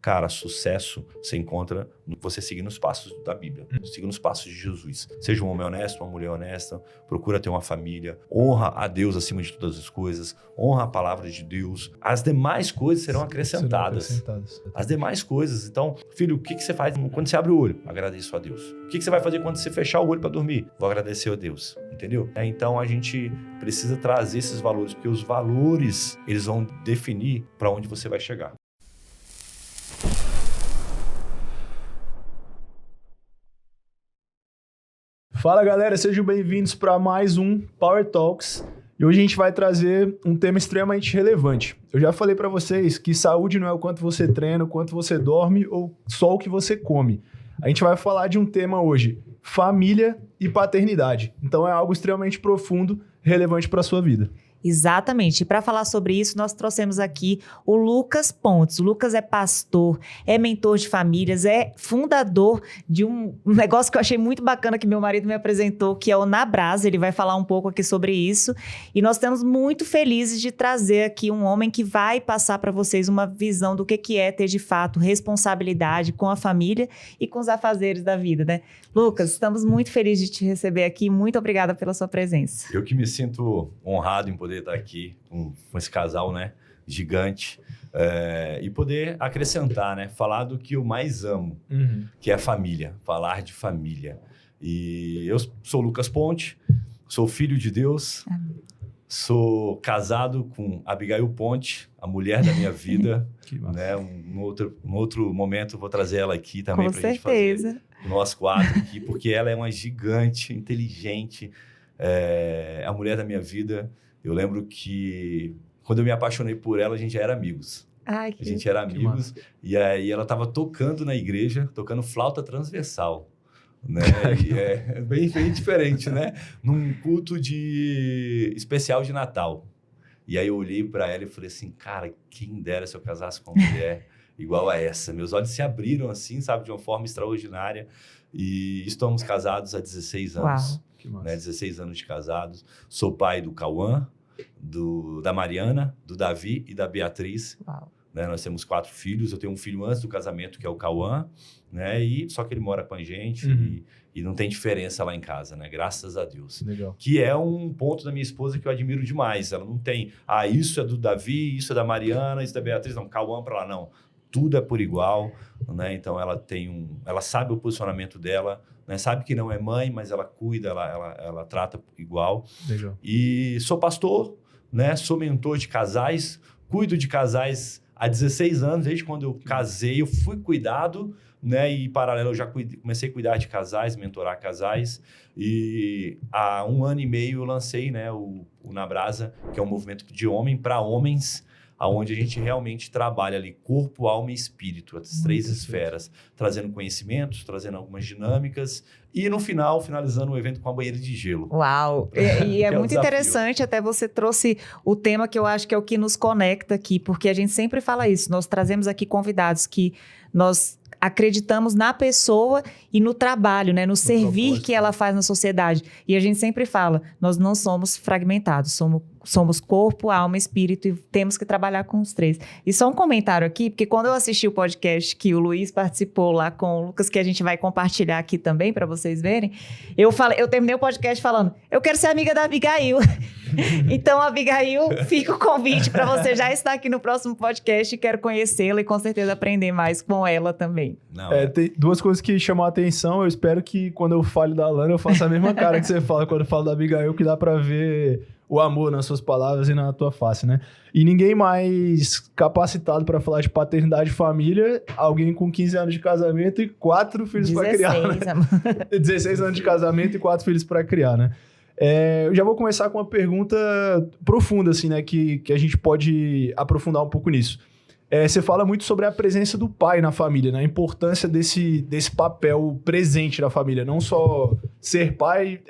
Cara, sucesso você encontra você seguindo os passos da Bíblia, seguindo os passos de Jesus. Seja um homem honesto, uma mulher honesta, procura ter uma família, honra a Deus acima de todas as coisas, honra a palavra de Deus. As demais coisas serão acrescentadas. As demais coisas. Então, filho, o que você faz quando você abre o olho? Agradeço a Deus. O que você vai fazer quando você fechar o olho para dormir? Vou agradecer a Deus. Entendeu? Então, a gente precisa trazer esses valores, porque os valores, eles vão definir para onde você vai chegar. Fala galera, sejam bem-vindos para mais um Power Talks e hoje a gente vai trazer um tema extremamente relevante. Eu já falei para vocês que saúde não é o quanto você treina, o quanto você dorme ou só o que você come. A gente vai falar de um tema hoje, família e paternidade. Então é algo extremamente profundo, relevante para a sua vida. Exatamente. E para falar sobre isso, nós trouxemos aqui o Lucas Pontes. O Lucas é pastor, é mentor de famílias, é fundador de um negócio que eu achei muito bacana que meu marido me apresentou, que é o Nabrasa. Ele vai falar um pouco aqui sobre isso. E nós estamos muito felizes de trazer aqui um homem que vai passar para vocês uma visão do que é ter, de fato, responsabilidade com a família e com os afazeres da vida, né? Lucas, estamos muito felizes de te receber aqui. Muito obrigada pela sua presença. Eu que me sinto honrado em poder estar aqui com esse casal, né, gigante, e poder acrescentar, né, falar do que eu mais amo, que é a família, falar de família. E eu sou Lucas Ponte, sou filho de Deus, sou casado com Abigail Ponte, a mulher da minha vida. Né, um outro momento eu vou trazer ela aqui também para a gente fazer nós quatro aqui, porque ela é uma gigante, inteligente, a mulher da minha vida. Eu lembro que quando eu me apaixonei por ela, a gente já era amigos. A gente era amigos. E aí ela estava tocando na igreja, tocando flauta transversal. Né? E é bem diferente, né? Num culto especial de Natal. E aí eu olhei para ela e falei assim, cara, quem dera se eu casasse com uma mulher igual a essa. Meus olhos se abriram assim, sabe, de uma forma extraordinária. E estamos casados há 16 anos. Uau. Né? 16 anos de casados. Sou pai do Cauã, da Mariana, do Davi e da Beatriz. Uau. Né? Nós temos 4 filhos. Eu tenho um filho antes do casamento, que é o Cauã, né? Só que ele mora com a gente e não tem diferença lá em casa, né? Graças a Deus. Legal. Que é um ponto da minha esposa que eu admiro demais. Ela não tem, isso é do Davi, isso é da Mariana, isso é da Beatriz. Não, Cauã para lá, não. Tudo é por igual, né? Então ela ela sabe o posicionamento dela, né? Sabe que não é mãe, mas ela cuida, ela trata igual. Legal. E sou pastor, né? Sou mentor de casais, cuido de casais há 16 anos, desde quando eu casei, eu fui cuidado, né? E, em paralelo, eu já comecei a cuidar de casais, mentorar casais. E há 1 ano e meio eu lancei, né, o Nabrasa, que é um movimento de homem para homens, onde a gente realmente trabalha ali corpo, alma e espírito, as 3 esferas, trazendo conhecimentos, trazendo algumas dinâmicas e no final, finalizando o evento com a banheira de gelo. Uau! E é muito interessante, até você trouxe o tema que eu acho que é o que nos conecta aqui, porque a gente sempre fala isso, nós trazemos aqui convidados que nós acreditamos na pessoa e no trabalho, né? No servir propósito que ela faz na sociedade. E a gente sempre fala, nós não somos fragmentados, somos corpo, alma, espírito e temos que trabalhar com os 3. E só um comentário aqui, porque quando eu assisti o podcast que o Luiz participou lá com o Lucas, que a gente vai compartilhar aqui também para vocês verem, eu terminei o podcast falando, eu quero ser amiga da Abigail. Então, Abigail, fica o convite para você já estar aqui no próximo podcast e quero conhecê-la e com certeza aprender mais com ela também. Tem 2 coisas que chamam a atenção. Eu espero que quando eu falo da Alana, eu faça a mesma cara que você fala quando eu falo da Abigail, que dá para ver o amor nas suas palavras e na tua face, né? E ninguém mais capacitado para falar de paternidade e família, alguém com 15 anos de casamento e 4 filhos para criar, né? 16 anos de casamento e 4 filhos para criar, né? Eu já vou começar com uma pergunta profunda, assim, né? Que a gente pode aprofundar um pouco nisso. Você fala muito sobre a presença do pai na família, né? A importância desse papel presente na família. Não só ser pai,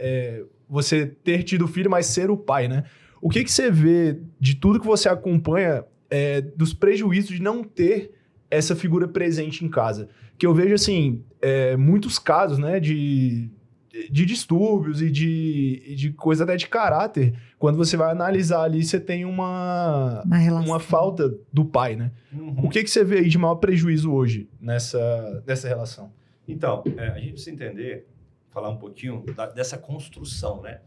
você ter tido filho, mas ser o pai, né? O que você vê de tudo que você acompanha dos prejuízos de não ter essa figura presente em casa? Que eu vejo, assim, muitos casos, né? de distúrbios e de coisa até de caráter, quando você vai analisar ali, você tem uma falta do pai, né? O que você vê aí de maior prejuízo hoje nessa relação? Então, a gente precisa entender, falar um pouquinho dessa construção, né?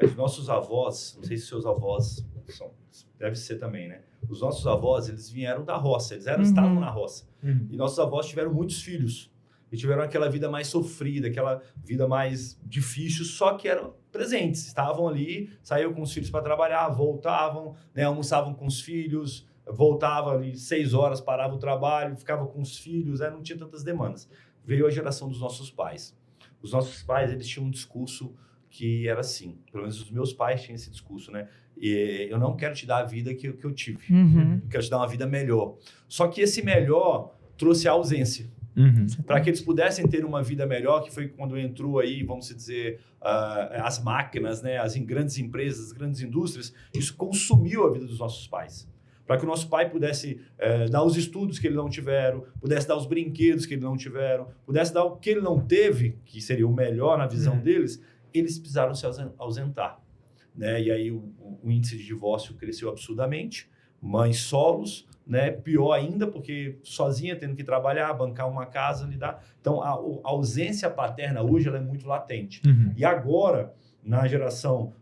Os nossos avós, não sei se seus avós são, deve ser também, né? Os nossos avós, eles vieram da roça, estavam na roça. E nossos avós tiveram muitos filhos. E tiveram aquela vida mais sofrida, aquela vida mais difícil, só que eram presentes. Estavam ali, saíam com os filhos para trabalhar, voltavam, né, almoçavam com os filhos, voltavam ali 6 horas, parava o trabalho, ficava com os filhos, não tinha tantas demandas. Veio a geração dos nossos pais. Os nossos pais, eles tinham um discurso que era assim, pelo menos os meus pais tinham esse discurso, né? E eu não quero te dar a vida que eu tive, eu quero te dar uma vida melhor. Só que esse melhor trouxe a ausência. Para que eles pudessem ter uma vida melhor, que foi quando entrou aí, vamos dizer, as máquinas, né, as grandes empresas, as grandes indústrias, isso consumiu a vida dos nossos pais. Para que o nosso pai pudesse dar os estudos que ele não tiveram, pudesse dar os brinquedos que ele não tiveram, pudesse dar o que ele não teve, que seria o melhor na visão deles, eles precisaram se ausentar. Né? E aí o índice de divórcio cresceu absurdamente, mães solos, né? Pior ainda, porque sozinha, tendo que trabalhar, bancar uma casa, lidar. Então, a ausência paterna hoje ela é muito latente. E agora, na geração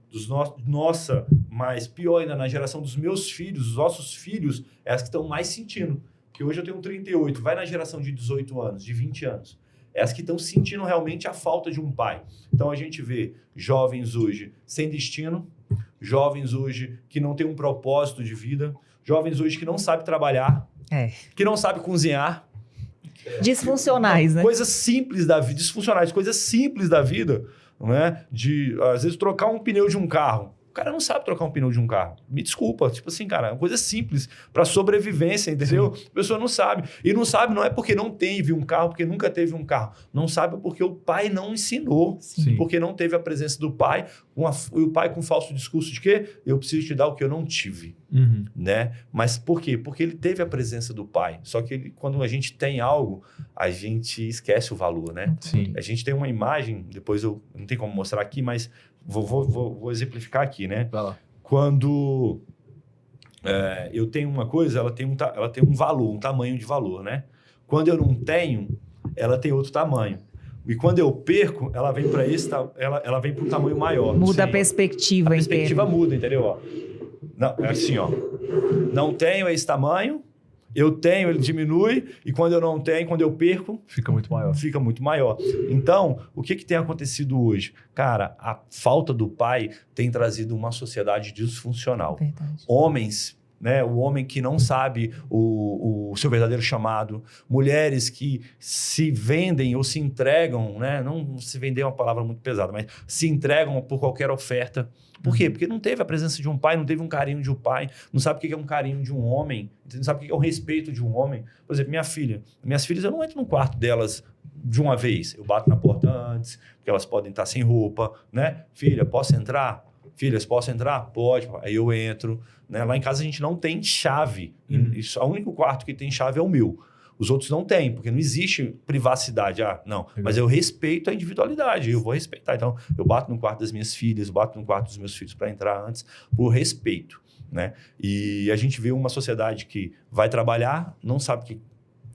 nossa, mas pior ainda, na geração dos meus filhos, os nossos filhos, é as que estão mais sentindo. Porque hoje eu tenho 38, vai na geração de 18 anos, de 20 anos. É as que estão sentindo realmente a falta de um pai. Então, a gente vê jovens hoje sem destino, jovens hoje que não têm um propósito de vida, jovens hoje que não sabem trabalhar, que não sabem cozinhar. Disfuncionais, né? Coisas simples da vida, disfuncionais, coisas simples da vida, não é? De, às vezes, trocar um pneu de um carro. O cara não sabe trocar um pneu de um carro. Me desculpa. Tipo assim, cara, é uma coisa simples para sobrevivência, entendeu? Sim. A pessoa não sabe. E não sabe não é porque não teve um carro, porque nunca teve um carro. Não sabe porque o pai não ensinou. Sim. Porque não teve a presença do pai. E o pai com falso discurso de quê? Eu preciso te dar o que eu não tive. Né? Mas por quê? Porque ele teve a presença do pai. Só que quando a gente tem algo, a gente esquece o valor, né? Sim. A gente tem uma imagem, depois eu não tem como mostrar aqui, mas vou exemplificar aqui, né? Vai lá. Quando eu tenho uma coisa, ela tem um valor, um tamanho de valor, né? Quando eu não tenho, ela tem outro tamanho. E quando eu perco, ela vem para ela vem para um tamanho maior. Muda a perspectiva. A perspectiva muda, entendeu? Ó. Não, é assim, ó. Não tenho esse tamanho, eu tenho, ele diminui, e quando eu não tenho, quando eu perco... Fica muito maior. Fica muito maior. Então, o que tem acontecido hoje? Cara, a falta do pai tem trazido uma sociedade disfuncional. Verdade. Homens, né? O homem que não sabe o seu verdadeiro chamado. Mulheres que se vendem ou se entregam, né? Não se vender é uma palavra muito pesada, mas se entregam por qualquer oferta. Por quê? Porque não teve a presença de um pai, não teve um carinho de um pai, não sabe o que é um carinho de um homem, não sabe o que é o respeito de um homem. Por exemplo, minhas filhas, eu não entro no quarto delas de uma vez. Eu bato na porta antes, porque elas podem estar sem roupa, né? Filha, posso entrar? Filhas, posso entrar? Pode. Aí eu entro. Né? Lá em casa a gente não tem chave. O único quarto que tem chave é o meu. Os outros não têm, porque não existe privacidade. Não. Mas eu respeito a individualidade, eu vou respeitar. Então, eu bato no quarto das minhas filhas, bato no quarto dos meus filhos para entrar antes, por respeito. Né? E a gente vê uma sociedade que vai trabalhar, não sabe que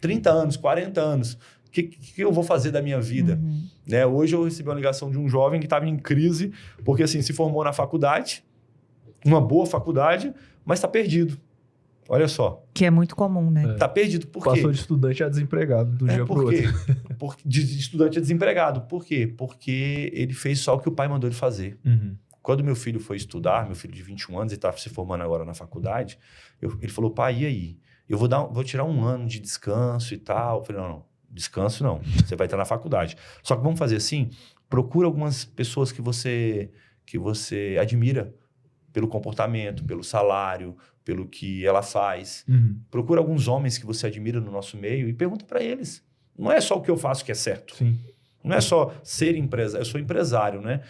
30 anos, 40 anos, o que eu vou fazer da minha vida? Né? Hoje eu recebi uma ligação de um jovem que estava em crise, porque assim, se formou na faculdade, uma boa faculdade, mas está perdido. Olha só. Que é muito comum, né? Tá perdido. Por quê? Passou de estudante a desempregado do dia pro outro. De estudante a desempregado. Por quê? Porque ele fez só o que o pai mandou ele fazer. Quando meu filho foi estudar, meu filho de 21 anos, ele está se formando agora na faculdade, ele falou, pai, e aí? Eu vou tirar um ano de descanso e tal. Eu falei, não, descanso não. Você vai estar na faculdade. Só que vamos fazer assim, procura algumas pessoas que você admira pelo comportamento, pelo salário, pelo que ela faz. Procura alguns homens que você admira no nosso meio e pergunta para eles. Não é só o que eu faço que é certo. Sim. Não é só ser empresário. Eu sou empresário, né?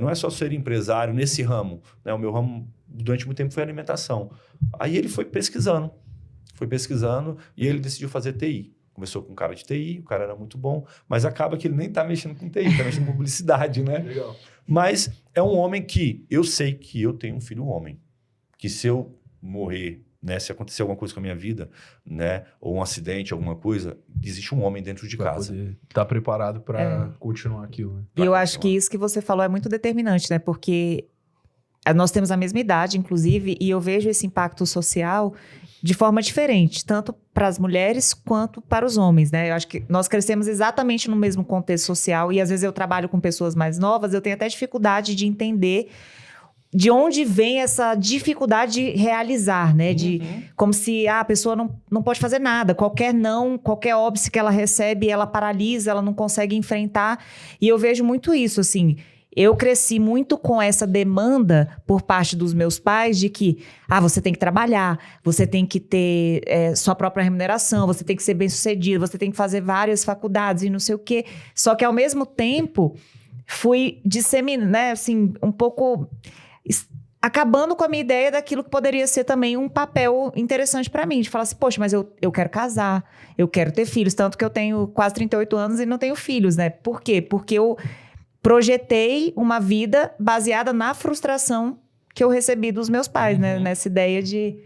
Não é só ser empresário nesse ramo. Né? O meu ramo, durante muito tempo, foi alimentação. Aí ele foi pesquisando e ele decidiu fazer TI. conversou com um cara de TI, o cara era muito bom, mas acaba que ele nem tá mexendo com TI, tá mexendo com publicidade, né? Legal. Mas é um homem que eu sei que eu tenho um filho homem, que se eu morrer, né, se acontecer alguma coisa com a minha vida, né, ou um acidente, alguma coisa, existe um homem dentro de casa. Tá preparado para continuar aquilo, né? E eu acho que isso que você falou é muito determinante, né? Porque nós temos a mesma idade, inclusive, e eu vejo esse impacto social de forma diferente, tanto para as mulheres quanto para os homens, né? Eu acho que nós crescemos exatamente no mesmo contexto social e às vezes eu trabalho com pessoas mais novas, eu tenho até dificuldade de entender de onde vem essa dificuldade de realizar, né? Como se a pessoa não pode fazer nada. Qualquer óbice que ela recebe, ela paralisa, ela não consegue enfrentar. E eu vejo muito isso, assim. Eu cresci muito com essa demanda por parte dos meus pais de que você tem que trabalhar, você tem que ter sua própria remuneração, você tem que ser bem-sucedido, você tem que fazer várias faculdades e não sei o quê. Só que, ao mesmo tempo, fui disseminando, né? Assim, um pouco... acabando com a minha ideia daquilo que poderia ser também um papel interessante para mim, de falar assim, poxa, mas eu quero casar, eu quero ter filhos, tanto que eu tenho quase 38 anos e não tenho filhos, né? Por quê? Porque eu projetei uma vida baseada na frustração que eu recebi dos meus pais, né? Nessa ideia de,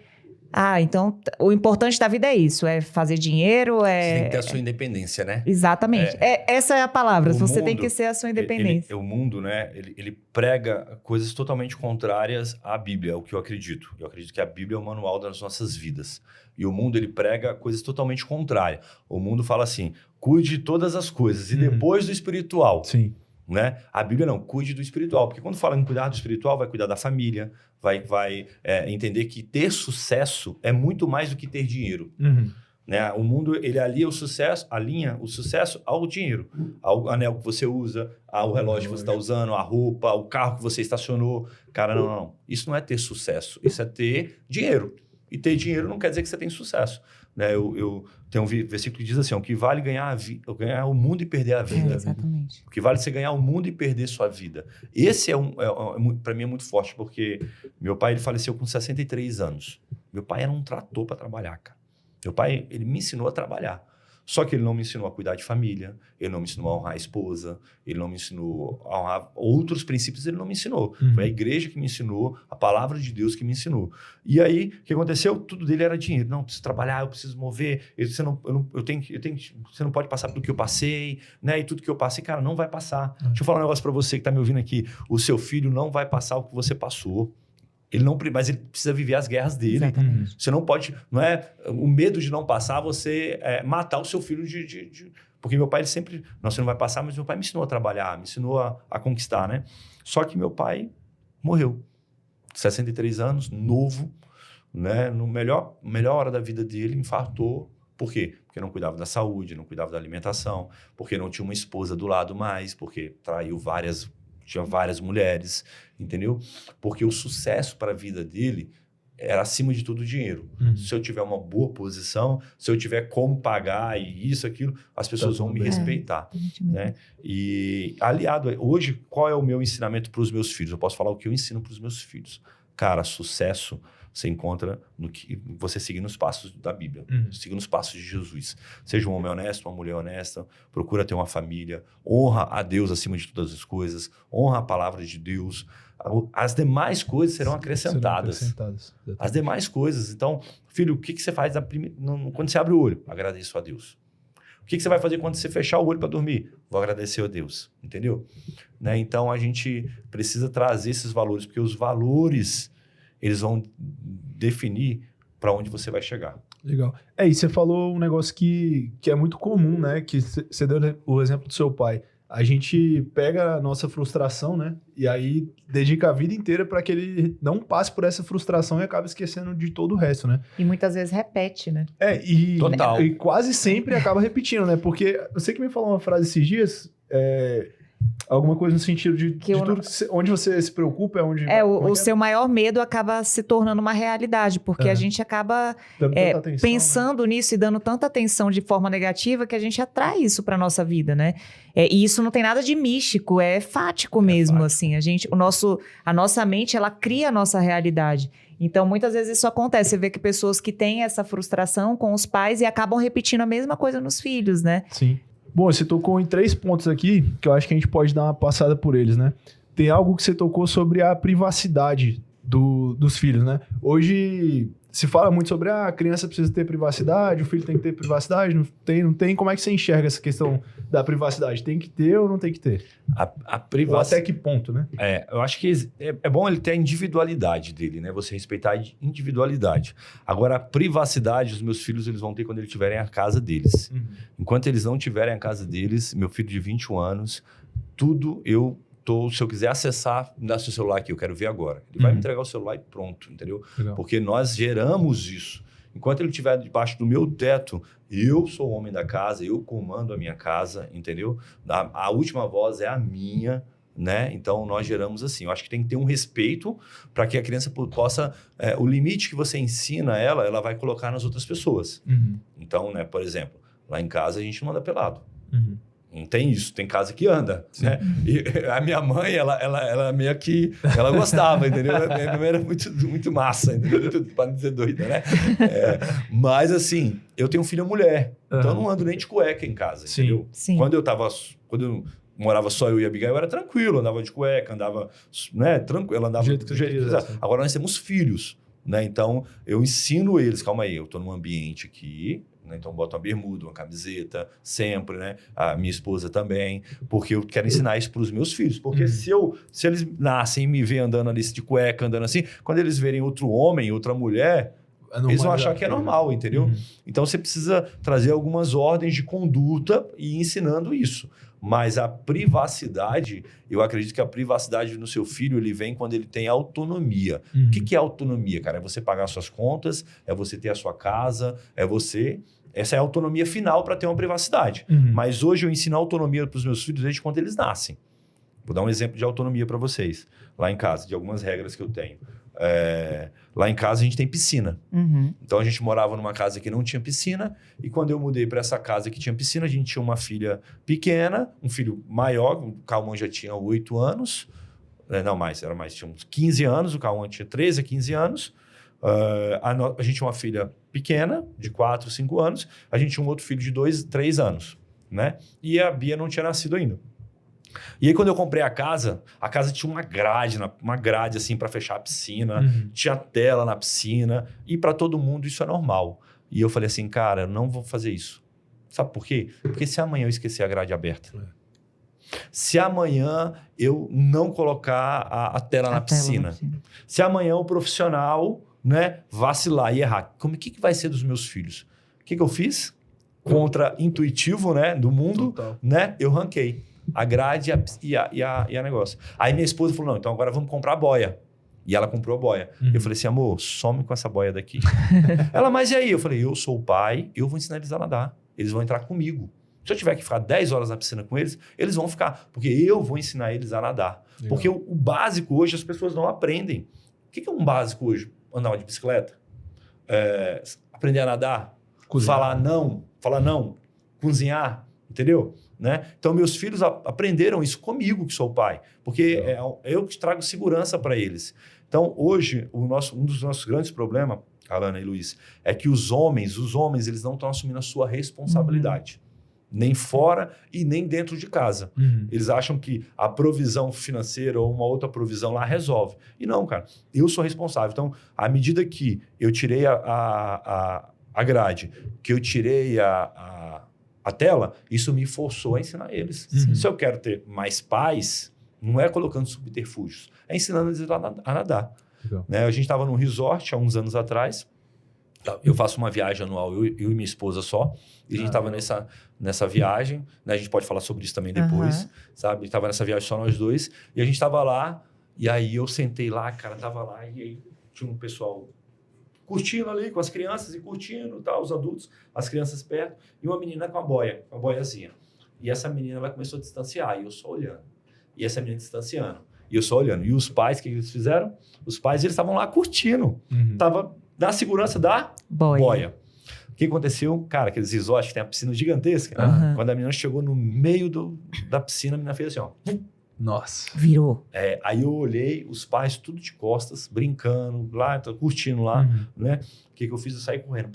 então o importante da vida é isso, é fazer dinheiro, Você tem que ter a sua independência, né? Exatamente. Essa é a palavra, você tem que ser a sua independência. O mundo, né, ele prega coisas totalmente contrárias à Bíblia, é o que eu acredito. Eu acredito que a Bíblia é o manual das nossas vidas. E o mundo, ele prega coisas totalmente contrárias. O mundo fala assim, cuide de todas as coisas e depois do espiritual. Sim. Né? A Bíblia não, cuide do espiritual. Porque quando fala em cuidar do espiritual, vai cuidar da família, vai entender que ter sucesso é muito mais do que ter dinheiro. Né? O mundo, ele alinha o sucesso ao dinheiro. Ao anel que você usa, ao relógio que você está usando, a roupa, o carro que você estacionou. Cara, não. Isso não é ter sucesso. Isso é ter dinheiro. E ter dinheiro não quer dizer que você tem sucesso. Né? Eu tenho um versículo que diz assim, o que vale ganhar o mundo e perder a vida. Exatamente. O que vale você ganhar o mundo e perder sua vida. Esse para mim é muito forte, porque meu pai ele faleceu com 63 anos. Meu pai era um trator para trabalhar, cara. Meu pai, ele me ensinou a trabalhar. Só que ele não me ensinou a cuidar de família, ele não me ensinou a honrar a esposa, ele não me ensinou a honrar outros princípios, ele não me ensinou. Foi a igreja que me ensinou, a palavra de Deus que me ensinou. E aí, o que aconteceu? Tudo dele era dinheiro. Não, eu preciso trabalhar, eu preciso mover, você não pode passar pelo que eu passei, né? E tudo que eu passei, cara, não vai passar. Deixa eu falar um negócio para você que está me ouvindo aqui. O seu filho não vai passar o que você passou. Mas ele precisa viver as guerras dele. Exatamente. Você não pode... Não é o medo de não passar, você matar o seu filho Porque meu pai, ele sempre... Não, você não vai passar, mas meu pai me ensinou a trabalhar, me ensinou a conquistar, né? Só que meu pai morreu. 63 anos, novo, né? No melhor hora da vida dele, infartou. Por quê? Porque não cuidava da saúde, não cuidava da alimentação, porque não tinha uma esposa do lado mais, porque traiu tinha várias mulheres, entendeu? Porque o sucesso para a vida dele era acima de tudo o dinheiro. Se eu tiver uma boa posição, se eu tiver como pagar e isso, aquilo, as pessoas vão me respeitar. Né? E aliado, hoje, qual é o meu ensinamento para os meus filhos? Eu posso falar o que eu ensino para os meus filhos. Cara, sucesso você encontra no que você seguir nos passos da Bíblia, seguir nos passos de Jesus. Seja um homem honesto, uma mulher honesta, procura ter uma família, honra a Deus acima de todas as coisas, honra a palavra de Deus. As demais coisas serão acrescentadas. As demais coisas. Então, filho, o que você faz quando você abre o olho? Agradeço a Deus. O que você vai fazer quando você fechar o olho para dormir? Vou agradecer a Deus. Entendeu? Né? Então, a gente precisa trazer esses valores, porque os valores... eles vão definir para onde você vai chegar. Legal. E você falou um negócio que é muito comum, né? Que você deu o exemplo do seu pai. A gente pega a nossa frustração, né? E aí dedica a vida inteira para que ele não passe por essa frustração e acabe esquecendo de todo o resto, né? E muitas vezes repete, né? Total. E quase sempre acaba repetindo, né? Porque você que me falou uma frase esses dias... alguma coisa no sentido de tudo onde você se preocupa é onde... o seu maior medo acaba se tornando uma realidade, porque a gente acaba atenção, pensando nisso e dando tanta atenção de forma negativa que a gente atrai isso para nossa vida, né? E isso não tem nada de místico, é fático mesmo, assim. A nossa mente, ela cria a nossa realidade. Então, muitas vezes isso acontece. Você vê que pessoas que têm essa frustração com os pais e acabam repetindo a mesma coisa nos filhos, né? Sim. Bom, você tocou em 3 pontos aqui, que eu acho que a gente pode dar uma passada por eles, né? Tem algo que você tocou sobre a privacidade dos filhos, né? Hoje se fala muito sobre a criança precisa ter privacidade, o filho tem que ter privacidade, não tem. Como é que você enxerga essa questão da privacidade? Tem que ter ou não tem que ter? A privacidade... Ou até que ponto, né? Eu acho que é bom ele ter a individualidade dele, né? Você respeitar a individualidade. Agora, a privacidade, os meus filhos eles vão ter quando eles tiverem a casa deles. Uhum. Enquanto eles não tiverem a casa deles, meu filho de 21 anos, tudo se eu quiser acessar, me dá seu celular aqui, eu quero ver agora. Ele vai me entregar o celular e pronto, entendeu? Legal. Porque nós geramos isso. Enquanto ele estiver debaixo do meu teto, eu sou o homem da casa, eu comando a minha casa, entendeu? A última voz é a minha, né? Então, nós geramos assim. Eu acho que tem que ter um respeito para que a criança possa... o limite que você ensina ela vai colocar nas outras pessoas. Uhum. Então, né, por exemplo, lá em casa a gente não anda pelado. Uhum. Não tem isso, tem casa que anda, né? E a minha mãe, ela meio que... Ela gostava, entendeu? Minha mãe era muito massa, entendeu? Para não dizer doida, né? Mas, assim, eu tenho filha mulher, então eu não ando nem de cueca em casa, entendeu? Sim. Quando eu morava só eu e a Abigail, eu era tranquilo, andava de cueca, andava, né? Tranquilo, ela andava do jeito que quiser. Agora nós temos filhos, né? Então, eu ensino eles, calma aí, eu estou num ambiente aqui... Então, boto uma bermuda, uma camiseta, sempre, né? A minha esposa também, porque eu quero ensinar isso para os meus filhos. Porque se eles nascem e me veem andando ali de cueca, andando assim, quando eles verem outro homem, outra mulher, eles vão achar que é normal, entendeu? Então, você precisa trazer algumas ordens de conduta e ir ensinando isso. Mas a privacidade, eu acredito que a privacidade no seu filho, ele vem quando ele tem autonomia. O que é autonomia, cara? É você pagar suas contas, é você ter a sua casa, Essa é a autonomia final para ter uma privacidade. Mas hoje eu ensino autonomia para os meus filhos desde quando eles nascem. Vou dar um exemplo de autonomia para vocês. Lá em casa, de algumas regras que eu tenho. Lá em casa a gente tem piscina. Então a gente morava numa casa que não tinha piscina, e quando eu mudei para essa casa que tinha piscina, a gente tinha uma filha pequena, um filho maior, o Cauã já tinha 8 anos, não mais, era mais, tinha uns 15 anos, o Cauã tinha 13 a 15 anos, a gente tinha uma filha pequena, de 4, 5 anos, a gente tinha um outro filho de 2, 3 anos, né? E a Bia não tinha nascido ainda. E aí, quando eu comprei a casa tinha uma grade assim para fechar a piscina, tinha tela na piscina, e para todo mundo isso é normal. E eu falei assim, cara, eu não vou fazer isso. Sabe por quê? Porque se amanhã eu esquecer a grade aberta, se amanhã eu não colocar a tela na piscina, se amanhã o profissional, né, vacilar e errar, o que vai ser dos meus filhos? O que eu fiz? Contra-intuitivo, né, do mundo, né, eu ranquei a grade e a negócio. Aí minha esposa falou, não, então agora vamos comprar a boia. E ela comprou a boia. Eu falei assim, amor, some com essa boia daqui. Ela, mas e aí? Eu falei, eu sou o pai, eu vou ensinar eles a nadar. Eles vão entrar comigo. Se eu tiver que ficar 10 horas na piscina com eles, eles vão ficar. Porque eu vou ensinar eles a nadar. Legal. Porque o básico hoje as pessoas não aprendem. O que é um básico hoje? Andar de bicicleta? Aprender a nadar? Cozinhar. Falar não. Cozinhar, entendeu? Né? Então, meus filhos aprenderam isso comigo, que sou o pai, porque eu que trago segurança para eles. Então, hoje, um dos nossos grandes problemas, Alana e Luiz, é que os homens, eles não estão assumindo a sua responsabilidade, nem fora e nem dentro de casa. Eles acham que a provisão financeira ou uma outra provisão lá resolve. E não, cara, eu sou responsável. Então, à medida que eu tirei a grade, que eu tirei a tela, isso me forçou a ensinar eles. Se eu quero ter mais paz, não é colocando subterfúgios, é ensinando eles a nadar. Né? A gente estava num resort há uns anos atrás, eu faço uma viagem anual, eu e minha esposa só, e a gente estava nessa viagem, né? A gente pode falar sobre isso também depois, sabe? Estava nessa viagem só nós dois, e a gente estava lá, e aí eu sentei lá, cara, estava lá, e aí tinha um pessoal curtindo ali com as crianças e curtindo, tal, os adultos, as crianças perto, e uma menina com a boiazinha. E essa menina, ela começou a distanciar, e eu só olhando. E essa menina distanciando, e eu só olhando. E os pais, o que eles fizeram? Os pais, eles estavam lá curtindo. Tava na segurança da boia. O que aconteceu? Cara, aqueles resorts que tem a piscina gigantesca. Quando a menina chegou no meio da piscina, a menina fez assim, ó. Nossa. Virou. Aí eu olhei, os pais tudo de costas, brincando, lá, curtindo lá, né? O que eu fiz? Eu saí correndo.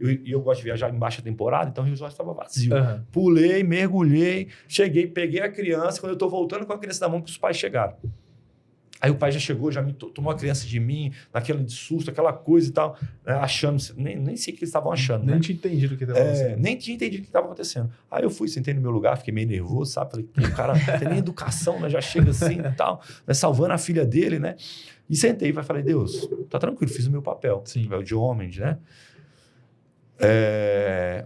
E eu gosto de viajar em baixa temporada, então o resort estava vazio. Pulei, mergulhei, cheguei, peguei a criança. Quando eu tô voltando com a criança na mão, que os pais chegaram. Aí o pai já chegou, já me tomou a criança de mim, naquela de susto, aquela coisa e tal, né, achando, nem sei o que eles estavam achando. Nem né? tinha entendido o que estava acontecendo. Nem tinha entendido o que estava acontecendo. Aí eu fui, sentei no meu lugar, fiquei meio nervoso, sabe? Falei, o cara não tem nem educação, né? Já chega assim e tal, né? Salvando a filha dele, né? E sentei e falei, Deus, tá tranquilo, fiz o meu papel. Sim. Papel de homem, né?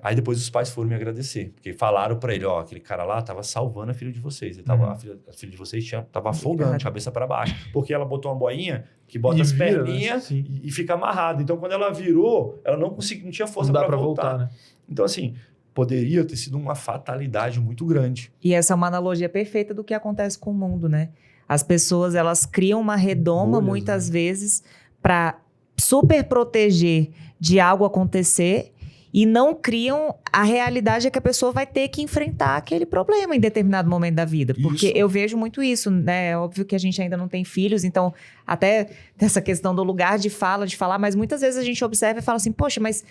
Aí depois os pais foram me agradecer, porque falaram pra ele, ó, aquele cara lá tava salvando a filha de vocês. Ele tava, a filha de vocês tava afogando, de cabeça para baixo, porque ela botou uma boinha que bota as perninhas, né? e fica amarrada. Então, quando ela virou, ela não tinha força para voltar. Né? Então, assim, poderia ter sido uma fatalidade muito grande. E essa é uma analogia perfeita do que acontece com o mundo, né? As pessoas, elas criam uma redoma, bolhas, muitas vezes, para super proteger de algo acontecer, e não criam a realidade que a pessoa vai ter que enfrentar aquele problema em determinado momento da vida. Porque eu vejo muito isso, né? É óbvio que a gente ainda não tem filhos, então até dessa questão do lugar de falar, mas muitas vezes a gente observa e fala assim, poxa, mas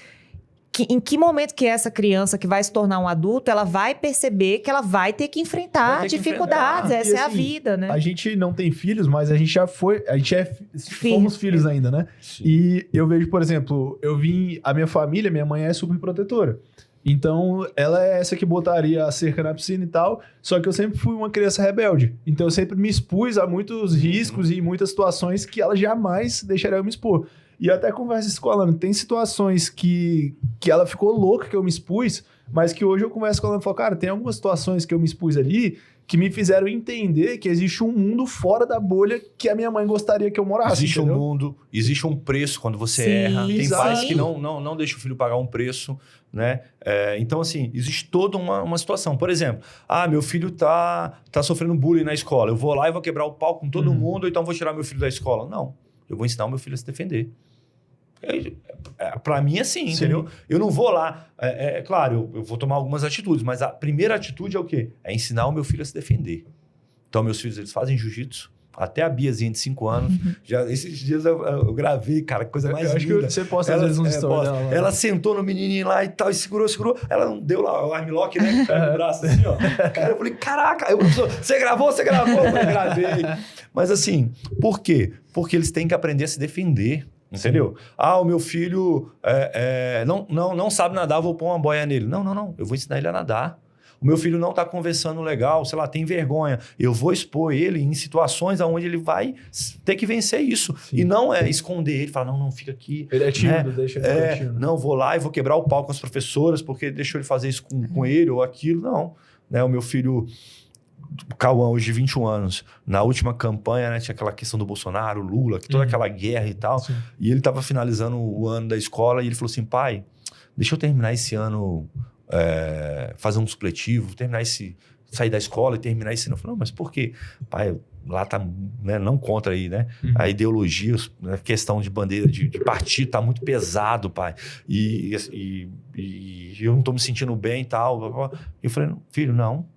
em que momento que essa criança que vai se tornar um adulto, ela vai perceber que ela vai ter que enfrentar dificuldades, essa é a vida, né? A gente não tem filhos, mas a gente já foi, somos filhos ainda, né? Sim. E eu vejo, por exemplo, a minha família, minha mãe é super protetora. Então, ela é essa que botaria a cerca na piscina e tal, só que eu sempre fui uma criança rebelde. Então, eu sempre me expus a muitos riscos e muitas situações que ela jamais deixaria eu me expor. E eu até converso isso com a Alana. Tem situações que ela ficou louca que eu me expus, mas que hoje eu converso com a Alana e falo, cara, tem algumas situações que eu me expus ali que me fizeram entender que existe um mundo fora da bolha que a minha mãe gostaria que eu morasse. Existe um mundo, existe um preço quando você erra. Tem pais que não deixam o filho pagar um preço, né? Então, assim, existe toda uma situação. Por exemplo, meu filho tá sofrendo bullying na escola. Eu vou lá e vou quebrar o pau com todo mundo, ou então vou tirar meu filho da escola. Não. Eu vou ensinar o meu filho a se defender. Para mim, assim, entendeu? Eu não vou lá... claro, eu vou tomar algumas atitudes, mas a primeira atitude é o quê? É ensinar o meu filho a se defender. Então, meus filhos, eles fazem jiu-jitsu. Até a Biazinha de 5 anos. Esses dias eu gravei, cara, coisa mais linda. Acho que você posta às vezes um story dela. Ela sentou no menininho lá e tal, e segurou. Ela não deu lá o armlock, né? Pega o braço assim, ó. Cara, eu falei, caraca. Você gravou? Eu falei, gravei. Mas assim, por quê? Porque eles têm que aprender a se defender. Entendeu? O meu filho não sabe nadar, eu vou pôr uma boia nele. Não. Eu vou ensinar ele a nadar. O meu filho não está conversando legal, sei lá, tem vergonha. Eu vou expor ele em situações onde ele vai ter que vencer isso. Sim. E não esconder ele, falar, não, fica aqui. Ele é tímido, deixa ele tímido. Não, vou lá e vou quebrar o pau com as professoras porque deixou ele fazer isso com ele ou aquilo. Não. Né? O meu filho... Cauã, hoje de 21 anos, na última campanha, né, tinha aquela questão do Bolsonaro, Lula, toda aquela guerra e tal. Sim. E ele estava finalizando o ano da escola e ele falou assim, pai, deixa eu terminar esse ano, fazer um supletivo, sair da escola e terminar esse ano. Eu falei, não, mas por quê? Pai, lá tá, né, não contra aí, né? A ideologia, a questão de bandeira, de partido, tá muito pesado, pai. E eu não tô me sentindo bem e tal. Eu falei, filho, não.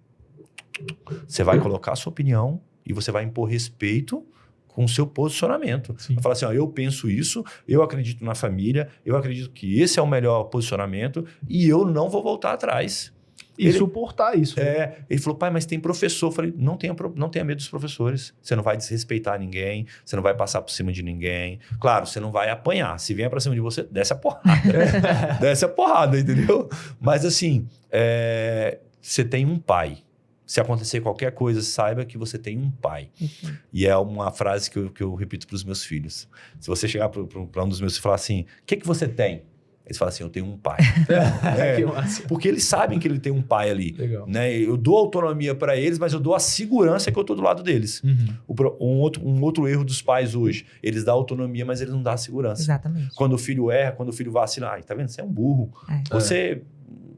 Você vai colocar a sua opinião e você vai impor respeito com o seu posicionamento. Vai falar assim, eu penso isso, eu acredito na família, eu acredito que esse é o melhor posicionamento e eu não vou voltar atrás. E suportar isso. Ele falou, pai, mas tem professor. Eu falei, não tenha medo dos professores. Você não vai desrespeitar ninguém, você não vai passar por cima de ninguém. Claro, você não vai apanhar. Se vier pra cima de você, desce a porrada. Desce a porrada, entendeu? Mas assim, você tem um pai. Se acontecer qualquer coisa, saiba que você tem um pai. E é uma frase que eu repito para os meus filhos. Se você chegar para um dos meus filhos e falar assim, o que você tem? Eles falam assim, eu tenho um pai. Porque eles sabem que ele tem um pai ali. Legal. Né? Eu dou autonomia para eles, mas eu dou a segurança que eu estou do lado deles. Um outro erro dos pais hoje, eles dão autonomia, mas eles não dão a segurança. Exatamente. Quando o filho erra, quando o filho vacila, tá vendo? Você é um burro. Você,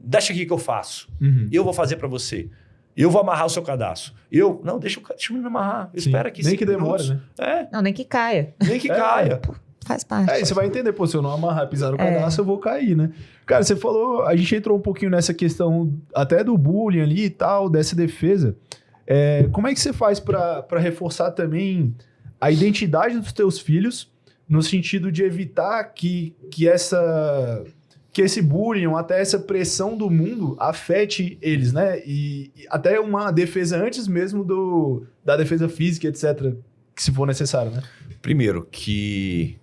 deixa aqui que eu faço. Eu vou fazer para você. Eu vou amarrar o seu cadastro. Não, deixa o menino amarrar. Espera aqui. Nem que demore, né? Não, nem que caia. Nem que caia. Faz parte. Você vai entender, se eu não amarrar, pisar no cadastro, eu vou cair, né? Cara, você falou, a gente entrou um pouquinho nessa questão até do bullying ali e tal, dessa defesa. Como é que você faz para reforçar também a identidade dos teus filhos, no sentido de evitar que esse bullying, ou até essa pressão do mundo afete eles, né? E até uma defesa antes mesmo da defesa física, etc., que se for necessário, né? Primeiro, que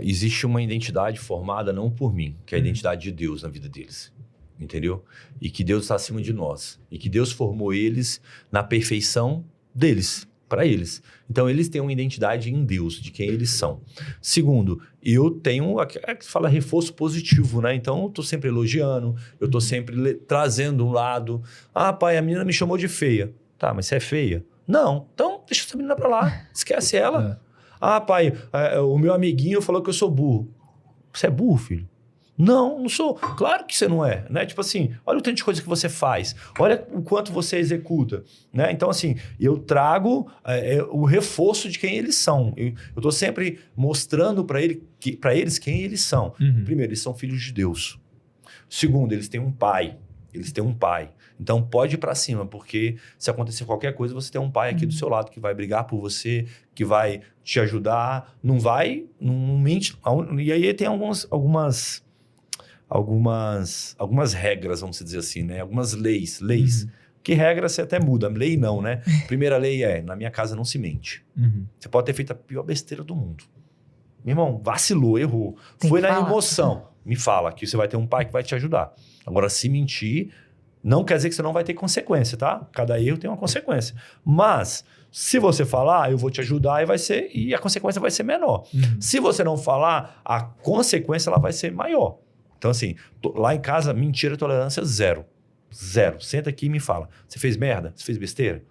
existe uma identidade formada não por mim, que é a identidade de Deus na vida deles, entendeu? E que Deus está acima de nós. E que Deus formou eles na perfeição deles, para eles. Então, eles têm uma identidade em Deus, de quem eles são. Segundo, eu tenho, que fala reforço positivo, né? Então, eu estou sempre elogiando, eu estou sempre trazendo um lado. Ah, pai, a menina me chamou de feia. Tá, mas você é feia? Não. Então, deixa essa menina para lá, esquece ela. Ah, pai, o meu amiguinho falou que eu sou burro. Você é burro, filho? Não sou. Claro que você não é, né? Tipo assim, olha o tanto de coisa que você faz. Olha o quanto você executa, né? Então, assim, eu trago o reforço de quem eles são. Eu tô sempre mostrando para eles quem eles são. Uhum. Primeiro, eles são filhos de Deus. Segundo, eles têm um pai. Então, pode ir para cima, porque se acontecer qualquer coisa, você tem um pai aqui do seu lado que vai brigar por você, que vai te ajudar. Não mente. E aí tem algumas regras, vamos dizer assim, né? Algumas leis. Uhum. Que regra você até muda, lei não, né? Primeira lei na minha casa não se mente. Uhum. Você pode ter feito a pior besteira do mundo. Meu irmão, vacilou, errou. Tem Foi que na falar. emoção. Me fala que você vai ter um pai que vai te ajudar. Agora, se mentir, não quer dizer que você não vai ter consequência, tá? Cada erro tem uma consequência. Mas, se você falar, eu vou te ajudar e a consequência vai ser menor. Uhum. Se você não falar, a consequência ela vai ser maior. Então, assim, lá em casa, mentira, tolerância, zero. Senta aqui e me fala. Você fez merda? Você fez besteira?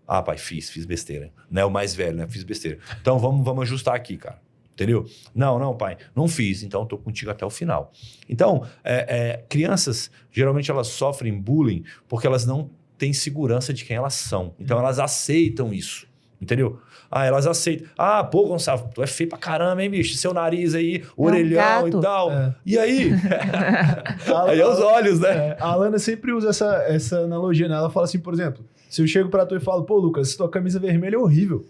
Ah, pai, fiz besteira. Né? O mais velho, né? Fiz besteira. Então, vamos ajustar aqui, cara. Entendeu? Não, pai, não fiz. Então, eu tô contigo até o final. Então, crianças, geralmente, elas sofrem bullying porque elas não têm segurança de quem elas são. Então, elas aceitam isso. Entendeu? Elas aceitam. Pô, Gonçalo, tu é feio pra caramba, hein, bicho? Seu nariz aí, orelhão gato. e tal. E aí? A- Aí é os olhos, né? A Alana sempre usa essa analogia, né? Ela fala assim, por exemplo, se eu chego pra tu e falo, pô, Lucas, tua camisa vermelha é horrível.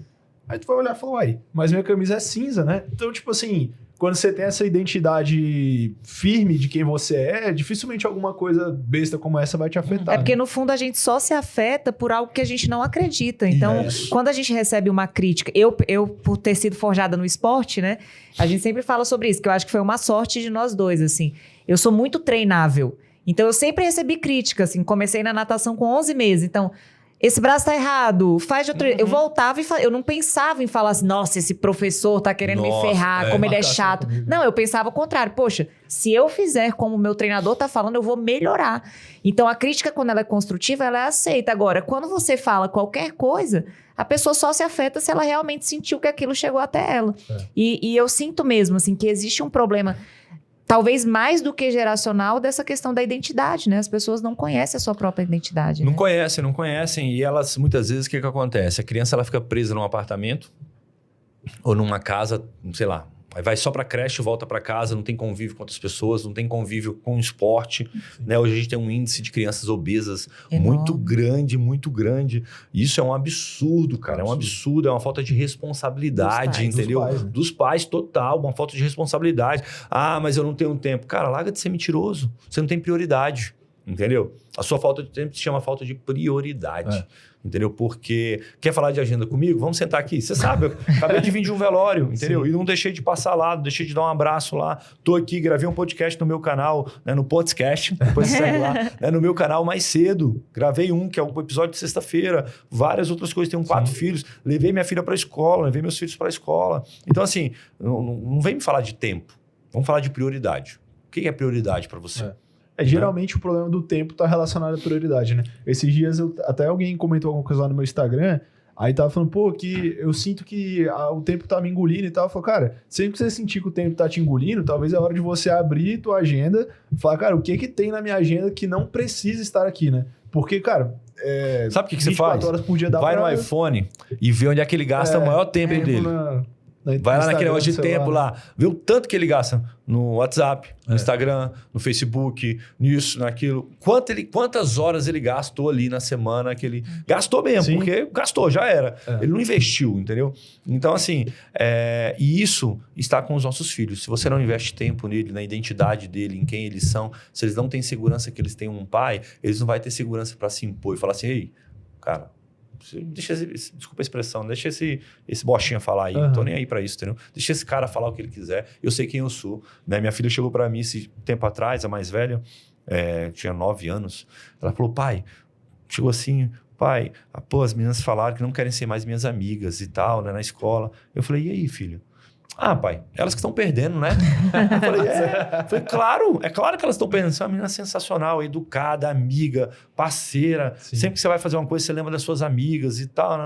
Aí tu vai olhar e falar, uai, mas minha camisa é cinza, né? Então, tipo assim, quando você tem essa identidade firme de quem você dificilmente alguma coisa besta como essa vai te afetar. É porque, né? no fundo, a gente só se afeta por algo que a gente não acredita. Então, quando a gente recebe uma crítica... Eu, por ter sido forjada no esporte, né? A gente sempre fala sobre isso, que eu acho que foi uma sorte de nós dois, assim. Eu sou muito treinável. Então, eu sempre recebi crítica, assim. Comecei na natação com 11 meses. Então... Esse braço tá errado, faz de outro... Eu voltava e eu não pensava em falar assim, nossa, esse professor tá querendo me ferrar, como ele é chato. Não, eu pensava o contrário. Poxa, se eu fizer como o meu treinador tá falando, eu vou melhorar. Então, a crítica, quando ela é construtiva, ela é aceita. Agora, quando você fala qualquer coisa, a pessoa só se afeta se ela realmente sentiu que aquilo chegou até ela. E eu sinto mesmo, assim, que existe um problema... Talvez mais do que geracional dessa questão da identidade, né? As pessoas não conhecem a sua própria identidade. Não né? conhecem. E elas, muitas vezes, o que acontece? A criança ela fica presa num apartamento ou numa casa, sei lá. Aí vai só pra creche, volta pra casa, não tem convívio com outras pessoas, não tem convívio com o esporte. Né? Hoje a gente tem um índice de crianças obesas muito grande. Isso é um absurdo, cara. É um absurdo, é uma falta de responsabilidade, entendeu? Dos pais, né? Dos pais, total, uma falta de responsabilidade. Mas eu não tenho tempo. Cara, larga de ser mentiroso. Você não tem prioridade, entendeu? A sua falta de tempo se chama falta de prioridade. Entendeu? Porque quer falar de agenda comigo? Vamos sentar aqui. Você sabe, eu acabei de vir de um velório, entendeu? Sim. E não deixei de passar lá, não deixei de dar um abraço lá. Tô aqui, gravei um podcast no meu canal, né, no podcast, depois você segue lá, né, no meu canal mais cedo. Gravei que é o episódio de sexta-feira. Várias outras coisas, tenho 4 filhos. Levei minha filha para a escola, levei meus filhos para a escola. Então, assim, não vem me falar de tempo. Vamos falar de prioridade. O que é prioridade para você? Geralmente o problema do tempo tá relacionado à prioridade, né? Esses dias até alguém comentou alguma coisa lá no meu Instagram, aí tava falando, pô, que eu sinto que o tempo tá me engolindo e tal. Eu falei, cara, sempre que você sentir que o tempo tá te engolindo, talvez é hora de você abrir tua agenda e falar, cara, o que tem na minha agenda que não precisa estar aqui, né? Porque, cara... Sabe o que você faz? Horas por dia dá vai pra... no iPhone e vê onde é que ele gasta o maior tempo dele. Vai lá naquele negócio de tempo lá, vê o tanto que ele gasta no WhatsApp, no Instagram, no Facebook, nisso, naquilo. Quantas horas ele gastou ali na semana que ele... Gastou mesmo, porque gastou, já era. Ele não investiu, entendeu? Então, assim, e isso está com os nossos filhos. Se você não investe tempo nele, na identidade dele, em quem eles são, se eles não têm segurança que eles têm um pai, eles não vão ter segurança para se impor e falar assim, ei, cara... desculpa a expressão, deixa esse bochinha falar aí, não tô nem aí pra isso, entendeu? Deixa esse cara falar o que ele quiser, eu sei quem eu sou, né? Minha filha chegou pra mim esse tempo atrás, a mais velha, tinha 9 anos, ela falou, pai, chegou assim, pai, as meninas falaram que não querem ser mais minhas amigas e tal, né, na escola. Eu falei, e aí, filho? Ah, pai, elas que estão perdendo, né? Eu falei, claro, é claro que elas estão perdendo. Você é uma menina sensacional, educada, amiga, parceira. Sim. Sempre que você vai fazer uma coisa, você lembra das suas amigas e tal.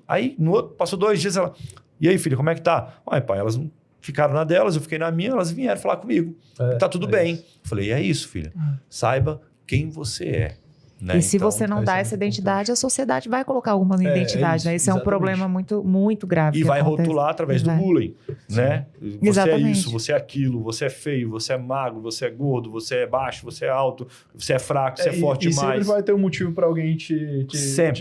Aí, passou 2 dias, ela... E aí, filha, como é que tá? Ai, pai, elas não ficaram na delas, eu fiquei na minha, elas vieram falar comigo. Tá tudo bem. Isso. Eu falei, é isso, filha. Saiba quem você é. Né? E se você não dá essa identidade, a sociedade vai colocar alguma identidade, né? Esse é um problema muito, muito grave. E vai rotular através do bullying, né? Você é isso, você é aquilo, você é feio, você é magro, você é gordo, você é baixo, você é alto, você é fraco, você é forte demais. E sempre vai ter um motivo para alguém te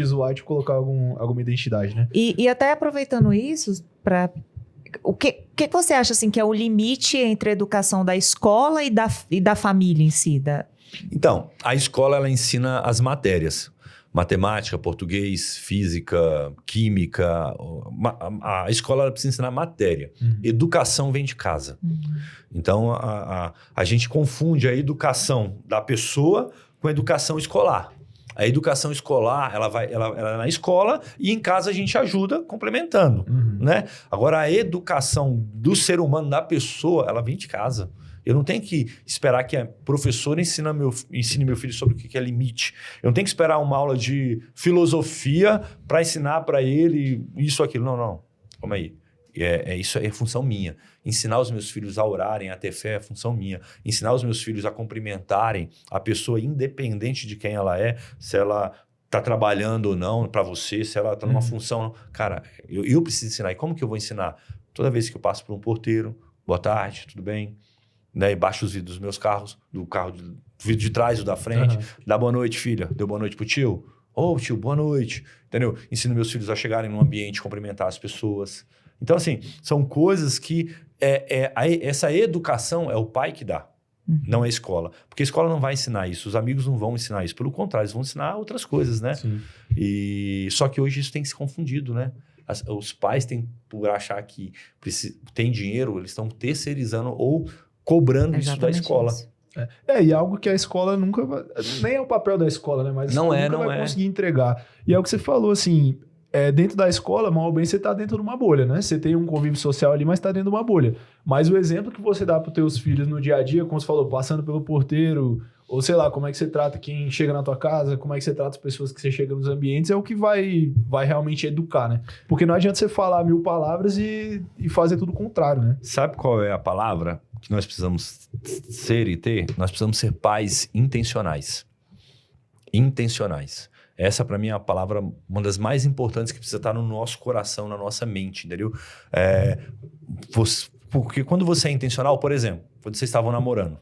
zoar e te colocar alguma identidade, né? E até aproveitando isso, o que você acha assim, que é o limite entre a educação da escola e da família em si? Então, a escola ela ensina as matérias. Matemática, português, física, química. A escola ela precisa ensinar matéria. Educação vem de casa. Então, a gente confunde a educação da pessoa com a educação escolar. A educação escolar, ela é na escola e em casa a gente ajuda complementando, né? Agora, a educação do ser humano, da pessoa, ela vem de casa. Eu não tenho que esperar que a professora ensine meu filho sobre o que é limite. Eu não tenho que esperar uma aula de filosofia para ensinar para ele isso, aquilo. Não. Calma aí. Isso é função minha. Ensinar os meus filhos a orarem, a ter fé é função minha. Ensinar os meus filhos a cumprimentarem a pessoa independente de quem ela é, se ela está trabalhando ou não para você, se ela está numa função. Cara, eu preciso ensinar. E como que eu vou ensinar? Toda vez que eu passo por um porteiro, boa tarde, tudo bem? Né, e baixo os vidros dos meus carros, do vidro de trás ou da frente. Dá boa noite, filha. Deu boa noite pro tio? Ô, tio, boa noite. Entendeu? Ensino meus filhos a chegarem num ambiente, cumprimentar as pessoas. Então, assim, são coisas que... essa educação é o pai que dá, não é a escola. Porque a escola não vai ensinar isso, os amigos não vão ensinar isso. Pelo contrário, eles vão ensinar outras coisas, né? Sim. Só que hoje isso tem se confundido, né? Os pais têm, por achar que tem dinheiro, eles estão terceirizando ou cobrando isso da escola. Isso. E algo que a escola nunca vai... Nem é o papel da escola, né? Mas nunca vai conseguir entregar. E é o que você falou, assim... dentro da escola, mal ou bem, você está dentro de uma bolha, né? Você tem um convívio social ali, mas está dentro de uma bolha. Mas o exemplo que você dá para os teus filhos no dia a dia, como você falou, passando pelo porteiro, ou sei lá, como é que você trata quem chega na tua casa, como é que você trata as pessoas que você chega nos ambientes, é o que vai realmente educar, né? Porque não adianta você falar 1000 palavras e fazer tudo o contrário, né? Sabe qual é a palavra que nós precisamos ser e ter? Nós precisamos ser pais intencionais. Intencionais. Essa, para mim, é a palavra, uma das mais importantes que precisa estar no nosso coração, na nossa mente, entendeu? Porque quando você é intencional, por exemplo, quando vocês estavam namorando,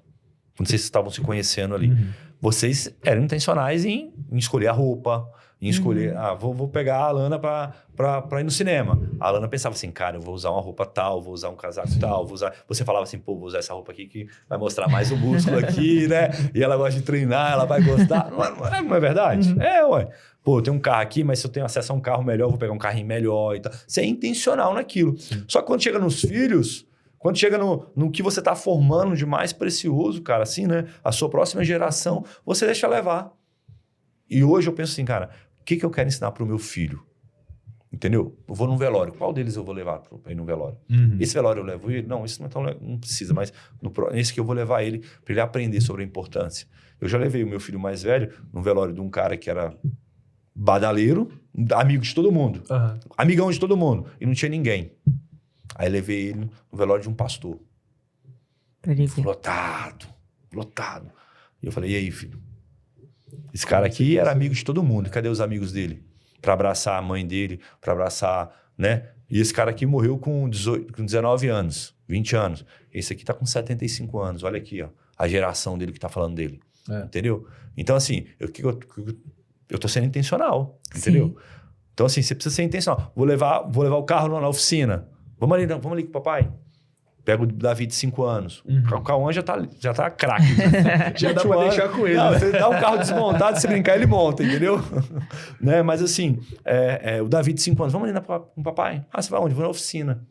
quando vocês estavam se conhecendo ali, vocês eram intencionais em escolher a roupa, em escolher, vou pegar a Alana pra ir no cinema. A Alana pensava assim, cara, eu vou usar uma roupa tal, vou usar um casaco tal, vou usar... Você falava assim, pô, vou usar essa roupa aqui que vai mostrar mais o músculo aqui, né? E ela gosta de treinar, ela vai gostar. Não é verdade? Ué. Pô, eu tenho um carro aqui, mas se eu tenho acesso a um carro melhor, eu vou pegar um carrinho melhor e tal. Você é intencional naquilo. Só que quando chega nos filhos... Quando chega no que você está formando de mais precioso, cara, assim, né? A sua próxima geração, você deixa levar. E hoje eu penso assim, cara, o que eu quero ensinar para o meu filho? Entendeu? Eu vou num velório. Qual deles eu vou levar para ir no velório? Esse velório eu levo ele? Não, esse não é tão... Não precisa, mas esse que eu vou levar ele para ele aprender sobre a importância. Eu já levei o meu filho mais velho num velório de um cara que era badaleiro, amigo de todo mundo. Amigão de todo mundo. E não tinha ninguém. Aí levei ele no velório de um pastor. Lotado. E eu falei, e aí, filho? Esse cara aqui era amigo de todo mundo. Cadê os amigos dele? Para abraçar a mãe dele, para abraçar, né? E esse cara aqui morreu com 19 anos, 20 anos. Esse aqui tá com 75 anos. Olha aqui, ó, a geração dele que tá falando dele. Entendeu? Então, assim, eu tô sendo intencional, entendeu? Sim. Então, assim, você precisa ser intencional. Vou levar o carro na oficina. Vamos ali com o papai. Pega o Davi de 5 anos. O Cauã já tá craque. Já dá pra deixar com ele. Não, você dá um carro desmontado, se brincar, ele monta, entendeu? Né? Mas assim, o Davi de 5 anos, vamos ali com o papai. Ah, você vai onde? Vou na oficina.